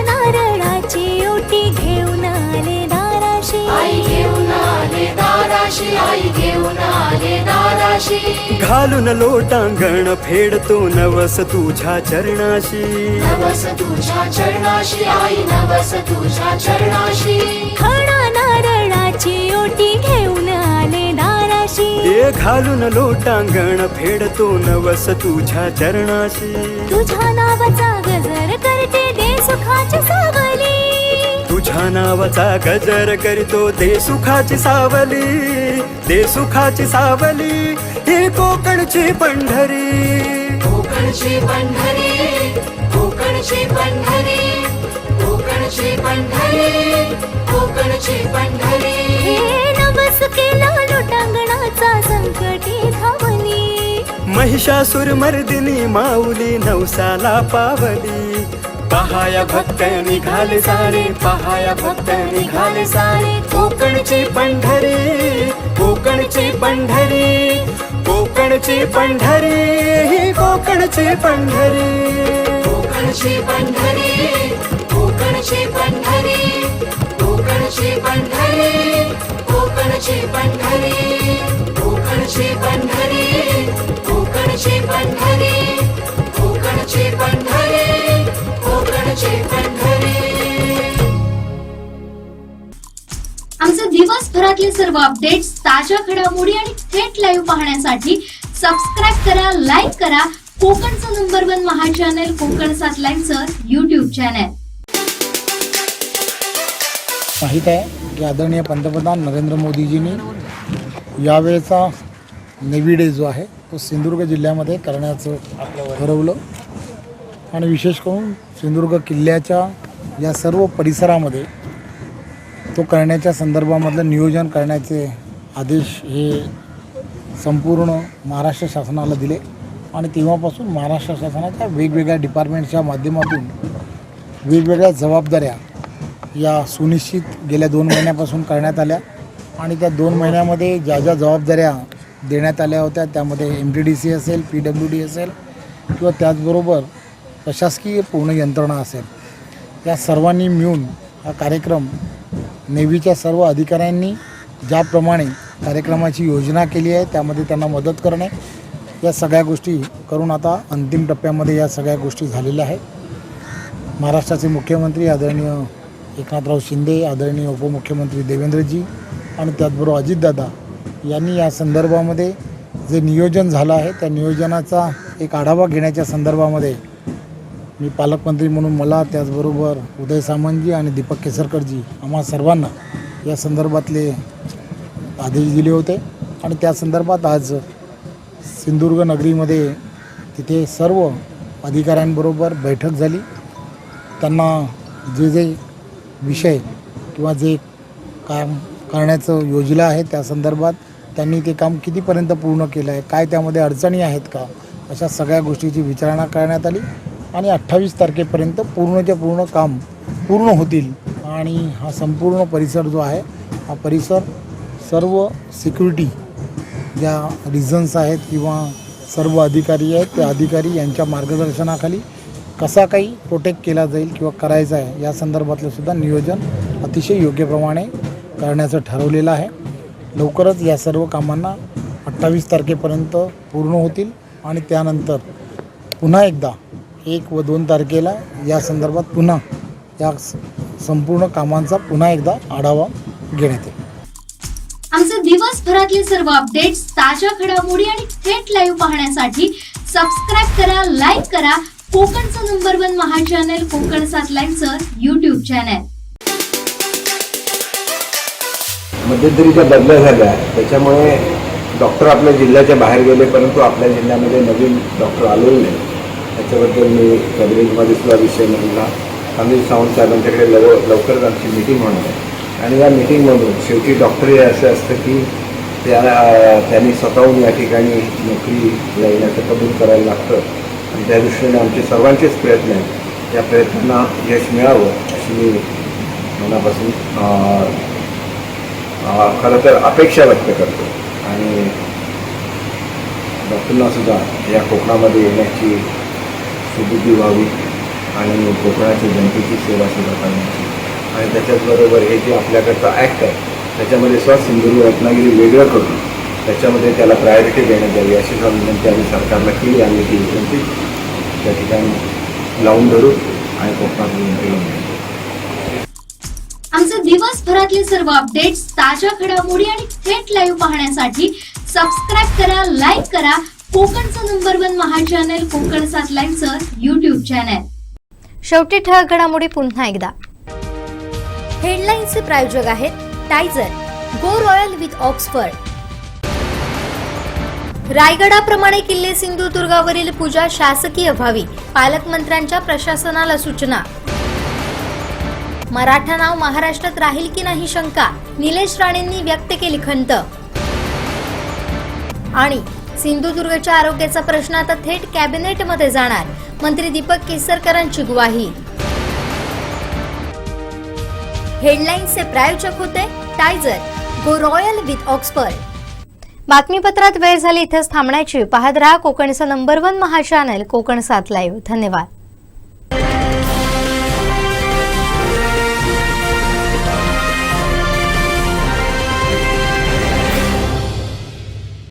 नारळाची ओटी घेऊन आले दाराशी, आई घेऊन आले दाराशी, आई घेऊन आले दाराशी. घालून लोटांगण फेडतो नवस तुझ्या चरणाशी, नवस तुझ्या चरणाशी, आई नवस तुझ्या चरणाशी. खणा नारळाची ओटी घेऊन आले दाराशी, ये घालून लोटांगण फेडतो नवस तुझ्या चरणाशी. तुझ्या नावाचा गजर करते दे सुखाची सावली, तुझ्या नावाचा गजर करतो दे सुखाची सावली, दे सुखाची सावली. ही कोकणची पंढरी, कोकणची पंढरी कोकणची पंढरी कोकणची पंढरी कोकणची पंढरी. हे नवस केला लोटांगणाचा संकटी धावली, महिषासुर मर्दिनी माऊली नवसाला पावली. पहाया भक्त निघाले सारे, पहाया भक्त निघाले सारे. कोकणची पंढरी, कोकणची पंढरी, कोकणची पंढरी, ही कोकणची पंढरी. कोकणची पंढरी कोकणची पंढरी कोकणची पंढरी कोकणची पंढरी कोकणची पंढरी कोकणची पंढरी कोकणची पंढरी कोकणची पंढरी. आमचे दिवसभरातले सर्व अपडेट्स, ताज्या घडामोडी आणि थेट लाईव्ह पाहण्यासाठी सबस्क्राईब करा, लाईक करा कोकणचं नंबर 1 महा चॅनल कोकण 7 लाईनचं युट्यूब चॅनल. माहीत आहे की आदरणीय पंतप्रधान नरेंद्र मोदीजींनी यावेळेचा नेव्ही डे जो आहे तो सिंधुदुर्ग जिल्ह्यामध्ये करण्याचं ठरवलं आणि विशेष करून सिंधुदुर्ग किल्ल्याच्या या सर्व परिसरामध्ये तो करण्याच्या संदर्भामधलं नियोजन करण्याचे आदेश हे संपूर्ण महाराष्ट्र शासनाला दिले आणि तेव्हापासून महाराष्ट्र शासनाच्या वेगवेगळ्या डिपार्टमेंटच्या माध्यमातून वेगवेगळ्या जबाबदाऱ्या या सुनिश्चित गेल्या 2 महिन्यापासून करण्यात आल्या आणि त्या 2 महिन्यामध्ये ज्या ज्या जबाबदाऱ्या देण्यात आल्या होत्या त्यामध्ये MTDC असेल, PWD असेल किंवा त्याचबरोबर प्रशासकीय पूर्ण यंत्रणा असेल, या सर्वांनी मिळून हा कार्यक्रम नेव्हीच्या सर्व अधिकाऱ्यांनी ज्याप्रमाणे कार्यक्रमाची योजना केली आहे त्यामध्ये त्यांना मदत करणे, या सगळ्या गोष्टी करून आता अंतिम टप्प्यामध्ये या सगळ्या गोष्टी झालेल्या आहेत. महाराष्ट्राचे मुख्यमंत्री आदरणीय एकनाथराव शिंदे, आदरणीय उपमुख्यमंत्री देवेंद्रजी आणि त्याचबरोबर अजितदादा यांनी या संदर्भामध्ये जे नियोजन झालं आहे त्या नियोजनाचा एक आढावा घेण्याच्या संदर्भामध्ये मी पालकमंत्री म्हणून मला, त्याचबरोबर उदय सामंतजी आणि दीपक केसरकरजी आम्हा सर्वांना या संदर्भातले आदेश दिले होते आणि त्या संदर्भात आज सिंधुदुर्ग नगरीमध्ये तिथे सर्व अधिकाऱ्यांबरोबर बैठक झाली. त्यांना जे जे विषय किंवा जे काम करण्याचं योजना आहे त्या संदर्भात त्यांनी ते काम कितीपर्यंत पूर्ण केलं आहे, काय त्यामध्ये अडचणी आहेत का, अशा सगळ्या गोष्टीची विचारणा करण्यात आली आणि 28 तारखेपर्यंत पूर्णच्या पूर्ण काम पूर्ण होतील आणि हा संपूर्ण परिसर जो आहे हा परिसर सर्व सिक्युरिटी ज्या रिझन्स आहेत किंवा सर्व अधिकारी आहेत त्या अधिकारी यांच्या मार्गदर्शनाखाली कसा काही प्रोटेक्ट केला जाईल किंवा करायचा आहे या संदर्भातलं सुद्धा नियोजन अतिशय योग्यप्रमाणे करण्याचं ठरवलेलं आहे. लवकरच या सर्व कामांना 28 तारखेपर्यंत पूर्ण होतील आणि त्यानंतर पुन्हा एकदा 1 व 2 तारखेला या संदर्भात पुन्हा या संपूर्ण कामांचा पुन्हा एकदा आढावा घेण्यात येईल. आमचे दिवसभरातले सर्व अपडेट्स, ताज्या घडामोडी आणि थेट लाईव्ह पाहण्यासाठी सबस्क्राईब करा, लाईक करा कोकणचं नंबर 1 महा चॅनल कोकण 7 लाईव्हचं YouTube चॅनल. मध्यंतरीच्या बदल्या झाल्या त्याच्यामुळे डॉक्टर आपल्या जिल्ह्याच्या बाहेर गेले, परंतु आपल्या जिल्ह्यामध्ये नवीन डॉक्टर आलेले नाही. त्याच्याबद्दल मी कॅबिनेटमध्ये सुद्धा विषय मांडला. अनिल सावंत साहेबांच्याकडे लवकरच आमची मीटिंग होणार आहे आणि या मीटिंगमधून शेवटी डॉक्टर हे असं असतं की त्यांनी स्वतःहून या ठिकाणी नोकरी येण्याचं कबूल करायला लागतं आणि त्या दृष्टीने आमचे सर्वांचेच प्रयत्न आहेत. या प्रयत्नांना यश मिळावं अशी मी मनापासून खरं तर अपेक्षा व्यक्त करतो आणि डॉक्टरांनासुद्धा या कोकणामध्ये येण्याची सुबुद्धी व्हावी आणि कोकणाच्या जनतेची सेवासुद्धा करण्याची आणि त्याच्याचबरोबर हे जे आपल्याकडचं ॲक्ट आहे त्याच्यामध्ये सिंधुदुर्ग रत्नागिरी वेगळं करून त्याच्यामध्ये त्याला प्रायोरिटी देण्यात यावी अशी विनंती आम्ही सरकारला केली आणि ती विनंती त्या ठिकाणी लावून धरू आणि कोकणात आमचे दिवसभरातले सर्व अपडेट्स, ताज्या घडामोडी आणि थेट लाईव्ह पाहण्यासाठी सबस्क्राईब करा, लाईक करा कोकणचं नंबर 1 महा चॅनल कोकण 7 लाईव्हचं YouTube चॅनल. शेवटी ठळक घडामोडी पुन्हा एकदा. हेडलाईन्सचे प्रायोजक आहेत टायझर, गो रॉयल विथ ऑक्सफर्ड. रायगडाप्रमाणे किल्ले सिंधुदुर्गावरील पूजा शासकीय व्हावी, पालकमंत्र्यांच्या प्रशासनाला सूचना. मराठा नाव महाराष्ट्रात राहील की नाही शंका, निलेश राणेंनी व्यक्त केली खंत. आणि सिंधुदुर्गच्या आरोग्याचा प्रश्न आता थेट कॅबिनेटमध्ये जाणार, मंत्री दीपक केसरकरांची ग्वाही. हेडलाईन्सचे प्रायोजक होते टायझर, गो रॉयल विथ ऑक्सफर्ड. बातमीपत्रात वेळ झाली इथेच थांबण्याची. पाहत रहा कोकणचं नंबर 1 महा चॅनल कोकण 7 लाईव्ह. धन्यवाद.